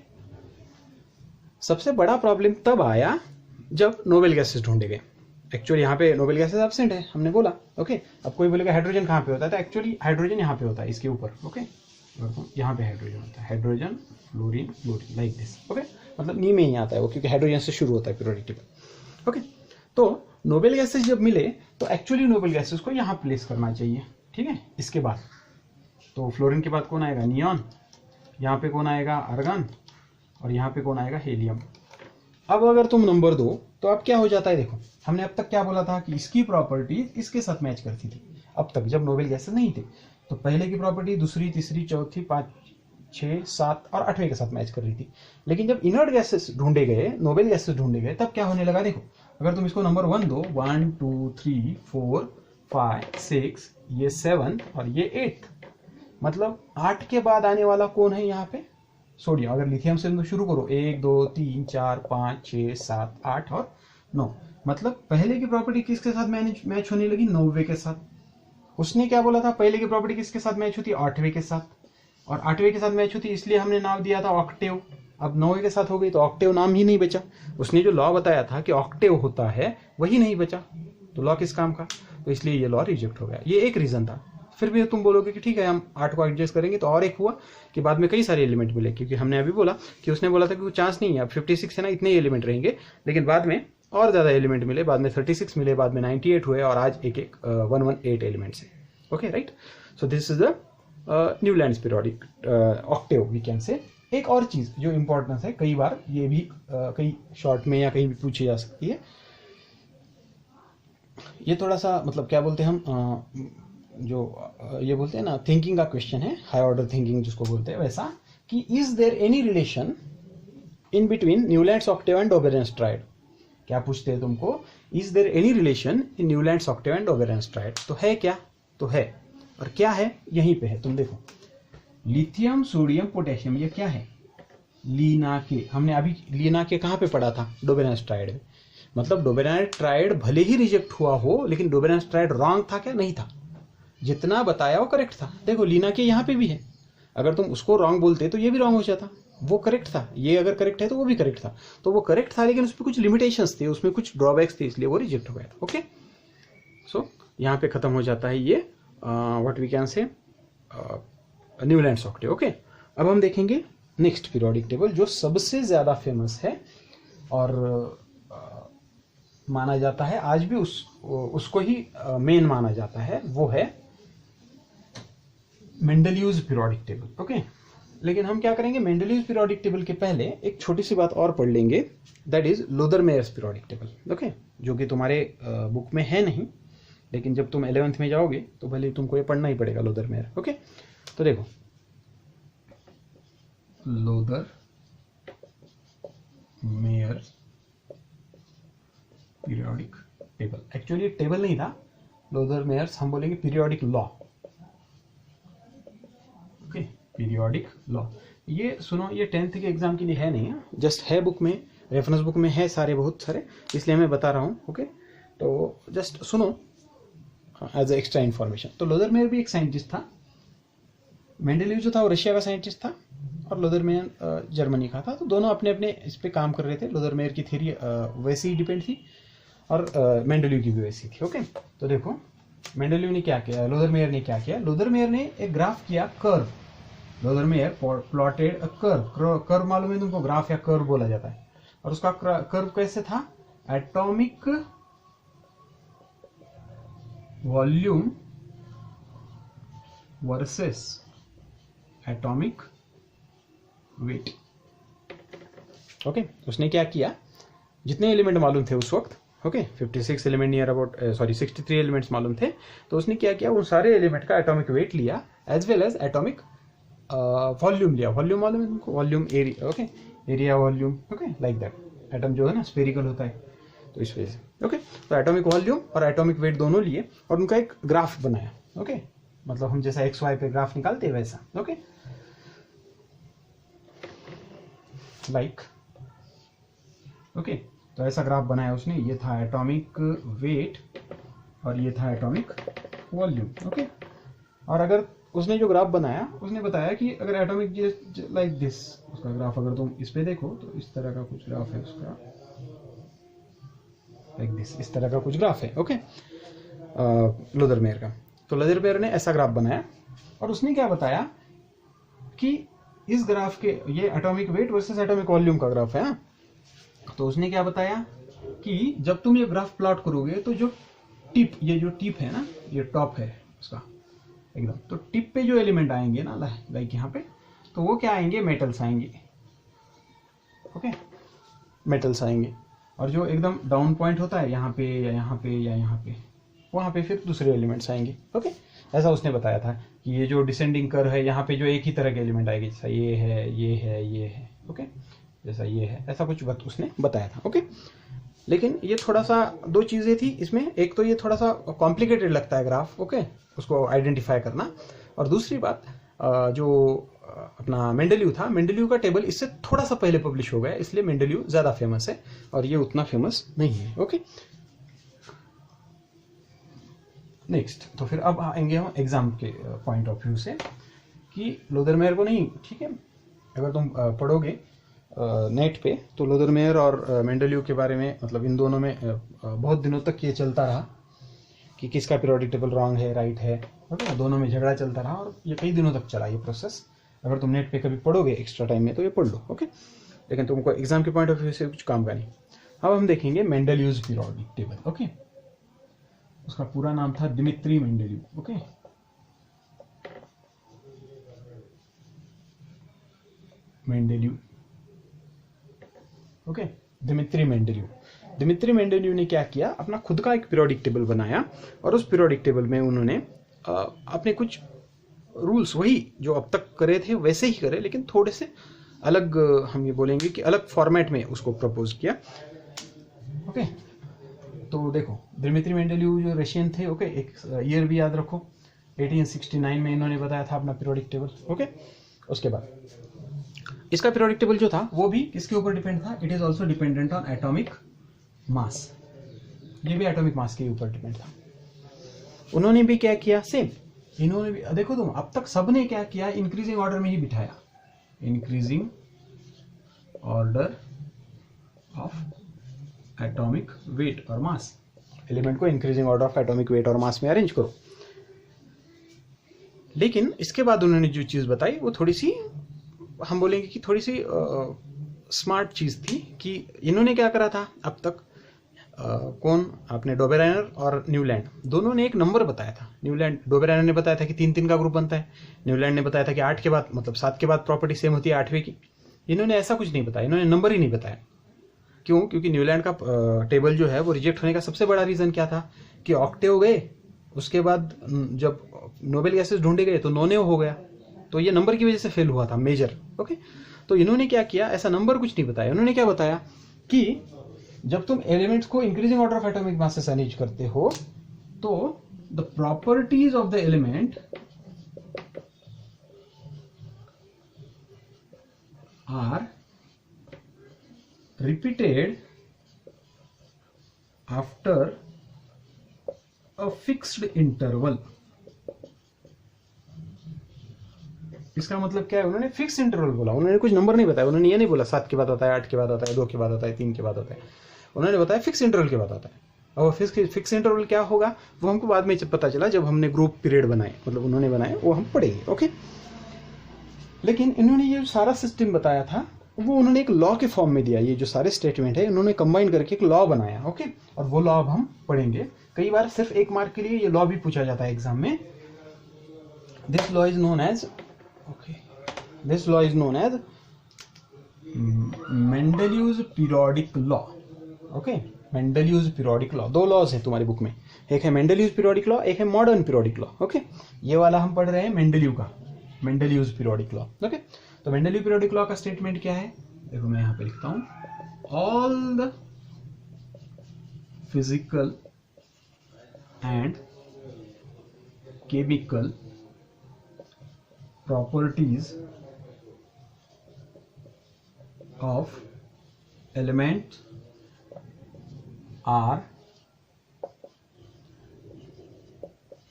[SPEAKER 1] सबसे बड़ा प्रॉब्लम तब आया जब नोबेल गैसेस ढूंढे गए। एक्चुअली यहाँ पे नोबेल गैसेस एब्सेंट है, हमने बोला। ओके, अब कोई बोलेगा हाइड्रोजन कहाँ पे होता है, तो एक्चुअली हाइड्रोजन यहाँ पे होता है, इसके ऊपर। ओके, यहाँ पे हाइड्रोजन होता है, hydrogen, fluorine, chlorine, like this. Okay, मतलब नी में ही आता है वो, क्योंकि हाइड्रोजन से शुरू होता है पीरियोडिक टेबल। ओके, तो नोबेल गैसेस जब मिले तो एक्चुअली नोबेल गैसेस को यहाँ प्लेस करना चाहिए। ठीक है, इसके बाद तो फ्लोरीन के बाद कौन आएगा? नियॉन, यहाँ पे कौन आएगा? आर्गन, और यहाँ पे कौन आएगा? हीलियम। अब अगर तुम नंबर दो तो अब क्या हो जाता है? देखो, हमने अब तक क्या बोला था कि इसकी प्रॉपर्टीज इसके साथ मैच करती थी। अब तक जब नोबेल गैसेस नहीं थे तो पहले की प्रॉपर्टी दूसरी, तीसरी, चौथी, 5, 6, 7 और 8वें के साथ मैच कर रही थी। लेकिन जब इनर्ट गैसेस ढूंढे गए, नोबेल गैसेस ढूंढे गए, तब क्या होने लगा? देखो, अगर तुम इसको नंबर 1 दो, 1 2 3 4 5 6, ये 7 और ये 8, मतलब 8 के बाद आने वाला कौन है यहाँ पे? सोडियम। अगर लिथियम से शुरू करो 1 2 3 4 5 6 7 8 और 9, मतलब पहले की प्रॉपर्टी किसके साथ मैच होने लगी? 9वें के साथ। उसने क्या बोला था? पहले की प्रॉपर्टी किसके साथ मैच होती है? 8वें के साथ। और 8वें के साथ मैच होती है, इसलिए हमने नाम दिया था ऑक्टेव। अब 9वें के साथ हो गई तो ऑक्टेव नाम ही नहीं बचा। उसने जो लॉ बताया था कि ऑक्टेव होता है वही नहीं बचा, तो लॉ किस काम का? तो इसलिए ये लॉ रिजेक्ट हो गया। ये एक रीजन था। फिर भी तुम बोलोगे कि ठीक है हम 8 को एडजस्ट करेंगे, तो और एक हुआ कि बाद में कई सारे एलिमेंट मिले, क्योंकि हमने अभी बोला कि उसने बोला था कि वो चांस नहीं है, अब 56 है ना, इतने एलिमेंट रहेंगे, लेकिन बाद में और ज़्यादा एलिमेंट मिले, बाद में 36 मिले, बाद में 98 हुए, और आज 118 एलिमेंट्स है। Okay right, so this is the Newlands periodic octave we can say. एक और चीज़ जो इम्पोर्टेंस है, कई बार ये भी कई शॉर्ट में या कहीं भी पूछी जा सकती है, ये थोड़ा सा मतलब क्या बोलते हैं हम, जो ये बोलते हैं ना थिंकिंग का क्वेश्चन है, हाई ऑर्डर थिंकिंग जिसको बोलते हैं, वैसा कि is there any relation in between Newlands octave and Dobereiner's triad. क्या पूछते हैं तुमको, is there any relation in Newlands octave and Dobereiner's triad, तो है क्या, तो है, और क्या है यहीं पे है, तुम देखो लिथियम सोडियम पोटेशियम, ये क्या है, लिनाके, हमने अभी लिनाके कहाँ पे पढ़ा था, डोबेरॉन्स ट्रायड में। मतलब डोबेरॉन्स ट्रायड भले ही रिजेक्ट हुआ हो, लेकिन डोबेरॉन्स ट्रायड रॉन्ग था क्या, नहीं था, जितना बताया वो करेक्ट था। देखो लिनाके यहाँ पे भी है, अगर तुम उसको रॉन्ग बोलते तो ये भी रॉन्ग हो जाता, वो करेक्ट था, ये अगर करेक्ट है तो वो भी करेक्ट था, तो वो करेक्ट था, लेकिन उसमें कुछ लिमिटेशंस थे, उसमें कुछ ड्रॉबैक्स थे, इसलिए वो रिजेक्ट हो गया था। ओके, सो यहाँ पे खत्म हो जाता है ये what we can say Newlands octave. Okay, अब हम देखेंगे नेक्स्ट पीरियोडिक टेबल जो सबसे ज्यादा फेमस है और माना जाता है आज भी, उसको ही मेन माना जाता है, वो है मेंडलीव्स पीरियोडिक टेबल। ओके, लेकिन हम क्या करेंगे, मेंडलीव्स पीरियोडिक टेबल के पहले एक छोटी सी बात और पढ़ लेंगे, that is Lothar Meyer's periodic table. Okay, जो कि तुम्हारे बुक में है नहीं, लेकिन जब तुम 11th में जाओगे तो भले तुमको ये पढ़ना ही पड़ेगा, लोदरमेयर। ओके, तो देखो लोदरमेयर पीरियोडिक टेबल, एक्चुअली टेबल नहीं था, लोदरमेयर्स हम बोलेंगे periodic law. Okay, periodic law, ये सुनो, ये 10th के एग्जाम के लिए है नहीं, जस्ट है बुक में, रेफरेंस बुक में है सारे, बहुत सारे, इसलिए मैं बता रहा हूँ। ओके, तो जस्ट सुनो एज ए एक्स्ट्रा इन्फॉर्मेशन। तो लोदरमेयर भी एक साइंटिस्ट था, मेंडलीव जो था वो रशिया का साइंटिस्ट था, और लोदरमेयर जर्मनी का था, तो दोनों अपने अपने इस पे काम कर रहे थे। लोदरमेयर की थ्योरी वैसी ही डिपेंड थी, और मेंडलीव की भी वैसी थी। ओके, तो देखो मेंडलीव ने क्या किया, लोदरमेयर ने क्या किया, लोदरमेयर ने एक ग्राफ किया, curve, Lothar Meyer plotted a curve, curve मालूम है तुमको, ग्राफ या कर्व बोला जाता है, और उसका कर्व कैसे था, atomic volume versus atomic weight. Okay, उसने क्या किया, जितने एलिमेंट मालूम थे उस वक्त, okay 56 element near about, sorry 63 elements मालूम थे, तो उसने क्या किया, उन सारे एलिमेंट का एटॉमिक वेट लिया, as well as atomic volume लिया। वॉल्यूम मालूम है तुमको, volume area, okay, area volume, okay like that, atom जो है ना स्फेरिकल होता है, तो इस वजह से। ओके, तो एटॉमिक वॉल्यूम और एटॉमिक वेट दोनों लिए, और उनका एक ग्राफ बनाया। ओके, मतलब हम जैसा XY पे ग्राफ निकालते हैं वैसा। ओके, लाइक, ओके, तो ऐसा ग्राफ बनाया उसने, ये था एटॉमिक वेट और ये था एटॉमिक वॉल्यूम। ओके, और अगर उसने जो ग्राफ बनाया, उसने बताया कि अगर एटॉमिक लाइक दिस, उसका ग्राफ अगर तुम इस पे देखो तो इस तरह का कुछ ग्राफ है उसका, लाइक दिस, इस तरह का कुछ ग्राफ है। ओके, लोदरमेयर का, तो लोदरमेयर ने ऐसा ग्राफ बनाया, और उसने क्या बताया कि इस ग्राफ के, ये atomic weight versus atomic volume का ग्राफ है ना, तो उसने क्या बताया कि जब तुम ये ग्राफ प्लॉट करोगे तो जो टिप, ये जो टिप है ना, ये टॉप है उसका एकदम, तो टिप पे जो एलिमेंट आएंगे ना, लाइक यहाँ पे, तो वो क्या आएंगे, मेटल्स आएंगे। ओके, मेटल्स आएंगे, और जो एकदम डाउन पॉइंट होता है यहाँ पे या यहाँ पे या यहाँ पे, वहाँ पे फिर दूसरे एलिमेंट्स आएंगे। ओके, ऐसा उसने बताया था कि ये जो डिसेंडिंग कर्व है, यहाँ पे जो एक ही तरह के एलिमेंट आएंगे, जैसा ये है, ये है, ये है, ओके, जैसा ये है, ऐसा कुछ उसने बताया था। ओके, लेकिन ये थोड़ा सा दो चीज़ें थी इसमें, एक तो ये थोड़ा सा कॉम्प्लिकेटेड लगता है ग्राफ, ओके, उसको आइडेंटिफाई करना, और दूसरी बात जो अपना मेंडलीव था, मेंडलीव का टेबल इससे थोड़ा सा पहले पब्लिश हो गया, इसलिए मेंडलीव ज़्यादा फेमस है और ये उतना फेमस नहीं है। ओके, नेक्स्ट, तो फिर अब आएंगे हम एग्जाम के पॉइंट ऑफ व्यू से कि लोदरमेयर को नहीं, ठीक है, अगर तुम पढ़ोगे नेट पे तो लोदरमेयर और मेंडलीव के बारे में, मतलब इन दोनों में बहुत दिनों तक ये चलता रहा कि किसका पीरियोडिक टेबल रॉन्ग है, राइट है, ओके। दोनों में झगड़ा चलता रहा और ये कई दिनों तक चला ये प्रोसेस। अगर तुम नेट पे कभी पढ़ोगे एक्स्ट्रा टाइम में तो ये पढ़ लो, ओके। लेकिन तुमको एग्जाम के पॉइंट ऑफ व्यू से कुछ काम का नहीं। अब हम देखेंगे मेंडेलिव्स पीरियोडिक टेबल, ओके। उसका पूरा नाम था Dmitri Mendeleev, okay. Mendeleev, okay, Dmitri Mendeleev. Dmitri Mendeleev ने क्या किया, अपना खुद का एक पीरियोडिक टेबल बनाया और उस पीरियोडिक टेबल में उन्होंने अपने कुछ रूल्स, वही जो अब तक करे थे वैसे ही करे, लेकिन थोड़े से अलग, हम ये बोलेंगे कि अलग फॉर्मेट में उसको प्रपोज किया, ओके। तो देखो दिमित्री मेंडेलीव जो रशियन थे, ओके, एक ईयर भी याद रखो, 1869 में इन्होंने बताया था अपना पीरियोडिक टेबल, ओके। उसके बाद इसका पीरियोडिक टेबल जो था वो भी किसके ऊपर डिपेंड था, it is also dependent on atomic mass, ये भी एटॉमिक मास के ऊपर डिपेंड था। उन्होंने भी क्या किया, सेम इन्होंने भी, देखो तुम अब तक सबने क्या किया, इंक्रीजिंग ऑर्डर में ही बिठाया, increasing order of atomic weight और मास, एलिमेंट को increasing order of atomic weight और मास में अरेंज करो। लेकिन इसके बाद उन्होंने जो चीज बताई वो थोड़ी सी, हम बोलेंगे कि थोड़ी सी स्मार्ट चीज थी, कि इन्होंने क्या करा था अब तक, कौन, आपने डोबेराइनर और न्यूलैंड दोनों ने एक नंबर बताया था। न्यूलैंड, डोबेराइनर ने बताया था कि 3-3 का ग्रुप बनता है, न्यूलैंड ने बताया था कि 8 के बाद, मतलब 7 के बाद प्रॉपर्टी सेम होती है 8वें की। इन्होंने ऐसा कुछ नहीं बताया, इन्होंने नंबर ही नहीं बताया। क्यों? क्योंकि न्यूलैंड का टेबल जो है वो रिजेक्ट होने का सबसे बड़ा रीजन क्या था कि ऑक्टेव गए, उसके बाद जब नोबेल गैसेस ढूंढे गए तो नोनेव हो गया, तो ये नंबर की वजह से फेल हुआ था मेजर, ओके। तो इन्होंने क्या किया, ऐसा नंबर कुछ नहीं बताया, उन्होंने क्या बताया कि जब तुम एलिमेंट्स को increasing order of atomic mass से अरेंज करते हो तो the properties of the element are repeated after a fixed interval. इसका मतलब क्या है, उन्होंने फिक्स इंटरवल बोला, उन्होंने कुछ नंबर नहीं बताया, उन्होंने ये नहीं बोला 7 के बाद आता है, 8 के बाद आता है, 2 के बाद आता है, 3 के बाद आता है, उन्होंने बताया फिक्स इंटरवल के बाद आता है। और फिक्स इंटरवल क्या होगा वो हमको बाद में पता चला जब हमने ग्रुप पीरियड बनाए, मतलब उन्होंने बनाए, वो हम पढ़ेंगे, ओके। लेकिन इन्होंने ये सारा सिस्टम बताया था वो उन्होंने एक लॉ के फॉर्म में दिया, ये जो सारे स्टेटमेंट है उन्होंने कंबाइन करके एक लॉ बनाया, ओके। और वो लॉ अब हम पढ़ेंगे। कई बार सिर्फ 1 मार्क के लिए ये लॉ भी पूछा जाता है एग्जाम में। This law is known as, okay, this law is known as Mendeleev's periodic law, okay. Mendeleev's periodic law, 2 laws है तुम्हारी बुक में, एक है मेंडेलीव्स पीरियोडिक लॉ, एक है मॉडर्न पीरियोडिक लॉ, ओके। ये वाला हम पढ़ रहे हैं मेंडेलीव का, मेंडेलीव्स पीरियोडिक लॉ, ओके। तो मेंडेलीव पीरियोडिक लॉ का स्टेटमेंट क्या है, देखो मैं यहां पे लिखता हूं, all the physical and chemical properties of element are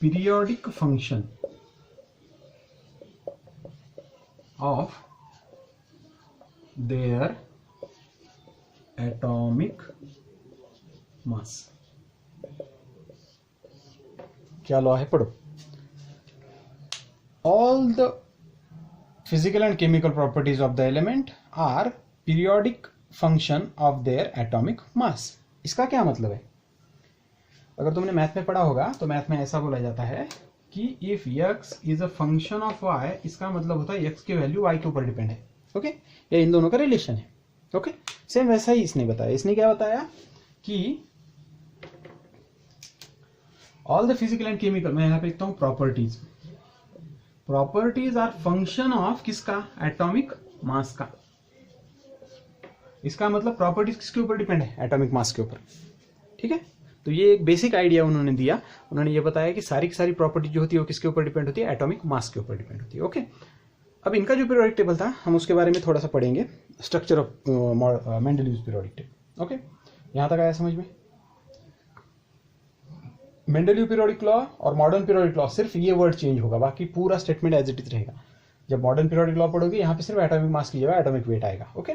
[SPEAKER 1] periodic function of their atomic mass। क्या लॉ है, पढ़ो। All the physical and chemical properties of the element are periodic function of their atomic mass। इसका क्या मतलब है, अगर तुमने math में पढ़ा होगा तो मैथ में ऐसा बोला जाता है कि if x is a function of y, इसका मतलब होता है x की वैल्यू y के ऊपर डिपेंड है, ओके। ये इन दोनों का रिलेशन है, ओके। सेम वैसा ही इसने बताया, इसने क्या बताया कि all the physical and chemical, मैं यहां पे लिखता हूं properties, properties are function of किसका, एटॉमिक मास का। इसका मतलब प्रॉपर्टीज किसके ऊपर डिपेंड है, एटॉमिक मास के ऊपर, ठीक है। तो ये एक बेसिक आइडिया उन्होंने दिया, उन्होंने ये बताया कि सारी की सारी प्रॉपर्टी जो होती है वो किसके ऊपर डिपेंड होती है, एटॉमिक मास के ऊपर डिपेंड होती है, ओके। अब इनका जो पीरियोडिक टेबल था हम उसके बारे में थोड़ा सा पढ़ेंगे, structure of Mendeleev's periodic table, okay. यहां तक आया समझ में। मेंडेलीव पीरियोडिक लॉ और मॉडर्न पीरियोडिक लॉ, सिर्फ ये वर्ड चेंज होगा, बाकी पूरा स्टेटमेंट एज इट इज रहेगा। जब मॉडर्न पीरियोडिक लॉ पढ़ोगे यहाँ पे सिर्फ एटॉमिक मास की जगह एटॉमिक वेट आएगा, ओके,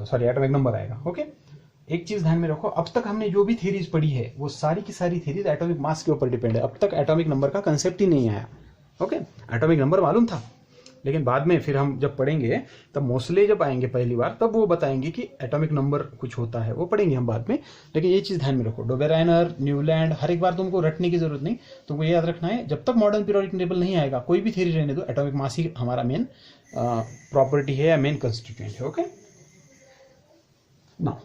[SPEAKER 1] सॉरी एटॉमिक नंबर आएगा, ओके। एक चीज ध्यान में रखो, अब तक हमने जो भी थ्योरीज पढ़ी है वो सारी की सारी थ्योरीज एटॉमिक मास के ऊपर डिपेंड है। अब तक एटॉमिक नंबर का कंसेप्ट ही नहीं आया। ओके, एटॉमिक नंबर मालूम था, लेकिन बाद में फिर हम जब पढ़ेंगे तब मोस्टली जब आएंगे पहली बार तब वो बताएंगे कि एटॉमिक नंबर कुछ होता है, वो पढ़ेंगे हम बाद में। लेकिन ये चीज़ ध्यान में रखो, डोबेराइनर, न्यूलैंड, हर एक बार तुमको रटने की जरूरत नहीं, तुमको ये याद रखना है जब तक मॉडर्न पीरियोडिक टेबल नहीं आएगा कोई भी थ्योरी रहने दो, एटॉमिक मास ही हमारा मेन प्रॉपर्टी है या मेन कंस्टिट्यूएंट है। ओके, नाउ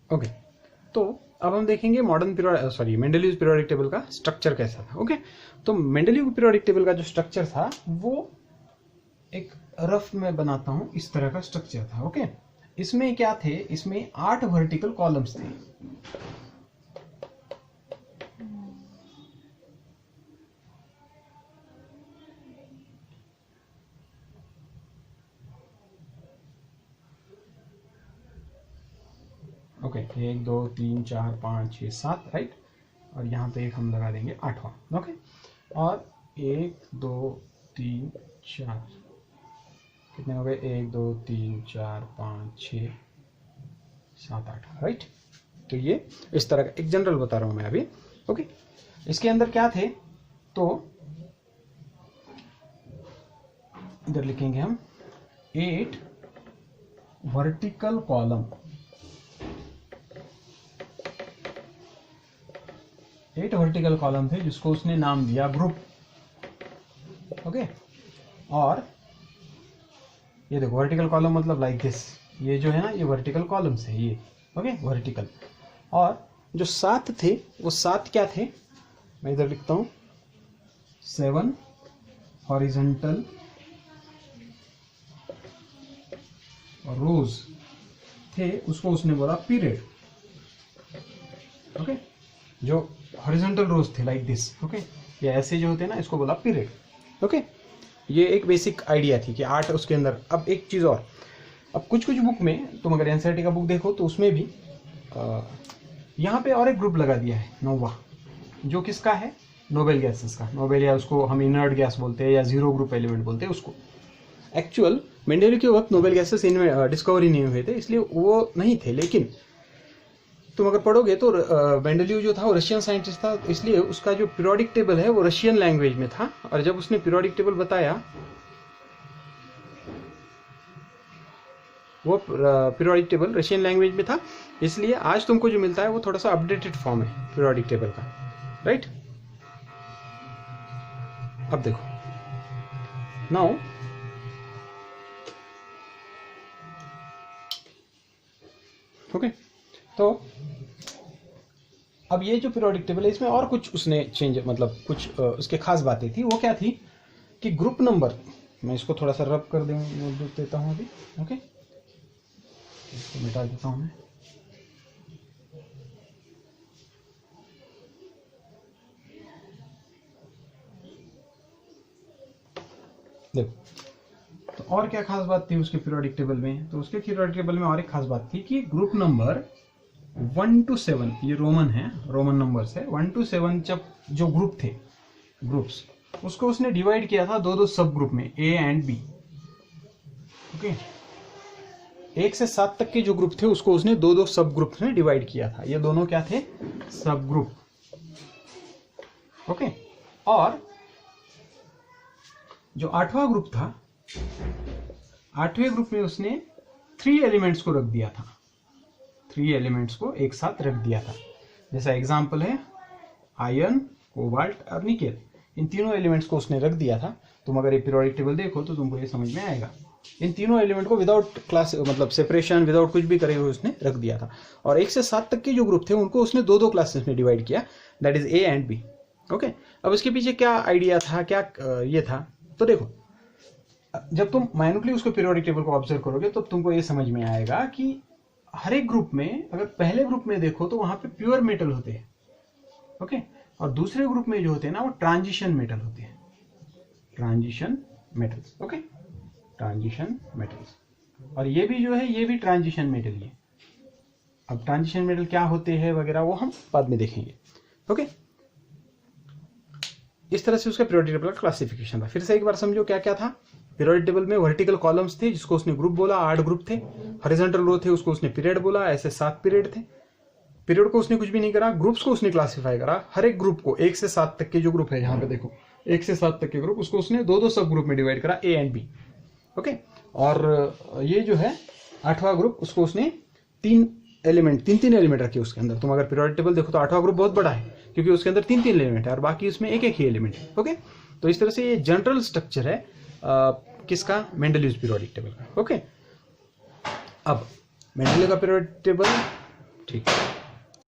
[SPEAKER 1] ओके, तो अब हम देखेंगे मेंडलीव पीरियोडिक टेबल का स्ट्रक्चर कैसा था। ओके, तो मेंडलीव पीरियोडिक टेबल का जो स्ट्रक्चर था वो एक रफ में बनाता हूं, इस तरह का स्ट्रक्चर था। ओके, इसमें क्या थे, इसमें 8 वर्टिकल कॉलम्स थे। ओके, 1 2 3 4 5 6 7, राइट, और यहाँ पे एक हम लगा देंगे 8वां। ओके, और 1 2 3 4, कितने हो गए, 1 2 3 4 5 6 7 8, राइट। तो ये इस तरह का एक जनरल बता रहा हूं मैं अभी। ओके, इसके अंदर क्या थे, तो इधर लिखेंगे हम 8 वर्टिकल कॉलम, 8 वर्टिकल कॉलम थे जिसको उसने नाम दिया ग्रुप। ओके, और ये देखो वर्टिकल कॉलम मतलब लाइक दिस, ये जो है ना ये वर्टिकल कॉलम्स है ये। Okay, vertical. और जो 7 थे वो 7 क्या थे, मैं इधर लिखता हूं 7 हॉरिजॉन्टल रोज थे, उसको उसने बोला पीरियड। ओके, जो हॉरिजॉन्टल रोज थे लाइक दिस। ओके, ये ऐसे जो होते हैं ना इसको बोला पीरियड। ओके, ये एक बेसिक आइडिया थी कि 8 उसके अंदर। अब एक चीज और, अब कुछ कुछ बुक में तुम अगर एनसीईआरटी का बुक देखो तो उसमें भी यहाँ पे और एक ग्रुप लगा दिया है, नोवा, जो किसका है, नोबेल गैसेस का। नोबेल या उसको हम इनर्ट गैस बोलते हैं या जीरो ग्रुप एलिमेंट बोलते हैं उसको। एक्चुअल मेंडेलिव के वक्त नोबेल गैसेस इनमें डिस्कवरी नहीं हुए थे, इसलिए वो नहीं थे। लेकिन तुम अगर पढ़ोगे तो मेंडेलीव जो था वो रशियन साइंटिस्ट था, इसलिए उसका जो पीरियोडिक टेबल है वो रशियन लैंग्वेज में था। और जब उसने पीरियोडिक टेबल बताया, वो पीरियोडिक टेबल रशियन लैंग्वेज में था, इसलिए आज तुमको जो मिलता है वो थोड़ा सा अपडेटेड फॉर्म है पीरियोडिक टेबल का, राइट। अब देखो, नाउ ओके, तो अब ये जो पीरियोडिक टेबल है इसमें और कुछ उसने चेंज, मतलब कुछ उसके खास बातें थी। वो क्या थी कि ग्रुप नंबर, मैं इसको थोड़ा सा रब कर देता हूँ अभी। ओके, इसको मिटा देता हूँ मैं। देखो, तो और क्या खास बात थी उसके पीरियोडिक टेबल में, तो उसके पीरियोडिक टेबल में और एक खास बात थी कि ग्रुप नंबर 1 to 7, ये रोमन है, रोमन नंबर्स है। 1 to 7 जब जो ग्रुप थे, ग्रुप्स, उसको उसने डिवाइड किया था दो सब ग्रुप में, ए एंड बी। ओके, 1 से 7 तक के जो ग्रुप थे उसको उसने दो सब ग्रुप में डिवाइड किया था। ये दोनों क्या थे, सब ग्रुप। ओके, और जो 8वां ग्रुप था, 8वें ग्रुप में उसने 3 एलिमेंट्स को रख दिया था, 3 एलिमेंट्स को एक साथ रख दिया था। जैसा एग्जांपल है आयरन, कोबाल्ट और निकेल, इन तीनों एलिमेंट्स को उसने रख दिया था। तुम अगर ये पीरियोडिक टेबल देखो तो तुमको ये समझ में आएगा। इन तीनों एलिमेंट को विदाउट क्लास, मतलब सेपरेशन, विदाउट कुछ भी करे हुए उसने रख दिया था। और 1 से 7 तक के जो ग्रुप थे उनको उसने दो क्लासेस में डिवाइड किया, that is A and B. Okay, अब इसके पीछे क्या आइडिया था, क्या ये था, तो देखो, जब तुम माइन्यूटली उसको पीरियोडिक टेबल को ऑब्जर्व करोगे तो तुमको ये समझ में आएगा कि हर एक ग्रुप में, अगर पहले ग्रुप में देखो तो वहां पे प्योर मेटल होते हैं। ओके, और दूसरे ग्रुप में जो होते हैं ना वो ट्रांजिशन मेटल होते हैं, transition metals. Okay, transition metals, और ये भी जो है ये भी ट्रांजिशन मेटल ही है। अब ट्रांजिशन मेटल क्या होते हैं वगैरह वो हम बाद में देखेंगे। ओके, इस तरह से उसका पीरियोडिक टेबल का क्लासिफिकेशन था। फिर से एक बार समझो क्या क्या था। पीरियोडिक टेबल में वर्टिकल कॉलम्स थे जिसको उसने ग्रुप बोला, 8 ग्रुप थे। हॉरिजॉन्टल रो थे उसको उसने पीरियड बोला, ऐसे 7 पीरियड थे। पीरियड को उसने कुछ भी नहीं करा, ग्रुप्स को उसने क्लासिफाई करा। हर एक ग्रुप को 1 से 7 तक के जो ग्रुप है, यहाँ पे देखो 1 से 7 तक के ग्रुप, उसको उसने 2-2 सब ग्रुप में डिवाइड करा, ए एंड बी। ओके, और ये जो है 8वां ग्रुप, उसको उसने 3 एलिमेंट रखे उसके अंदर। तुम अगर पीरियोडिक टेबल देखो तो 8वां ग्रुप बहुत बड़ा है क्योंकि उसके अंदर 3 एलिमेंट है और बाकी उसमें एक ही एलिमेंट है। ओके, तो इस तरह से ये जनरल स्ट्रक्चर है किसका, मेंडलीव्स पीरियोडिक टेबल का। ओके, अब मेंडले का पीरियोडिक टेबल, ठीक है।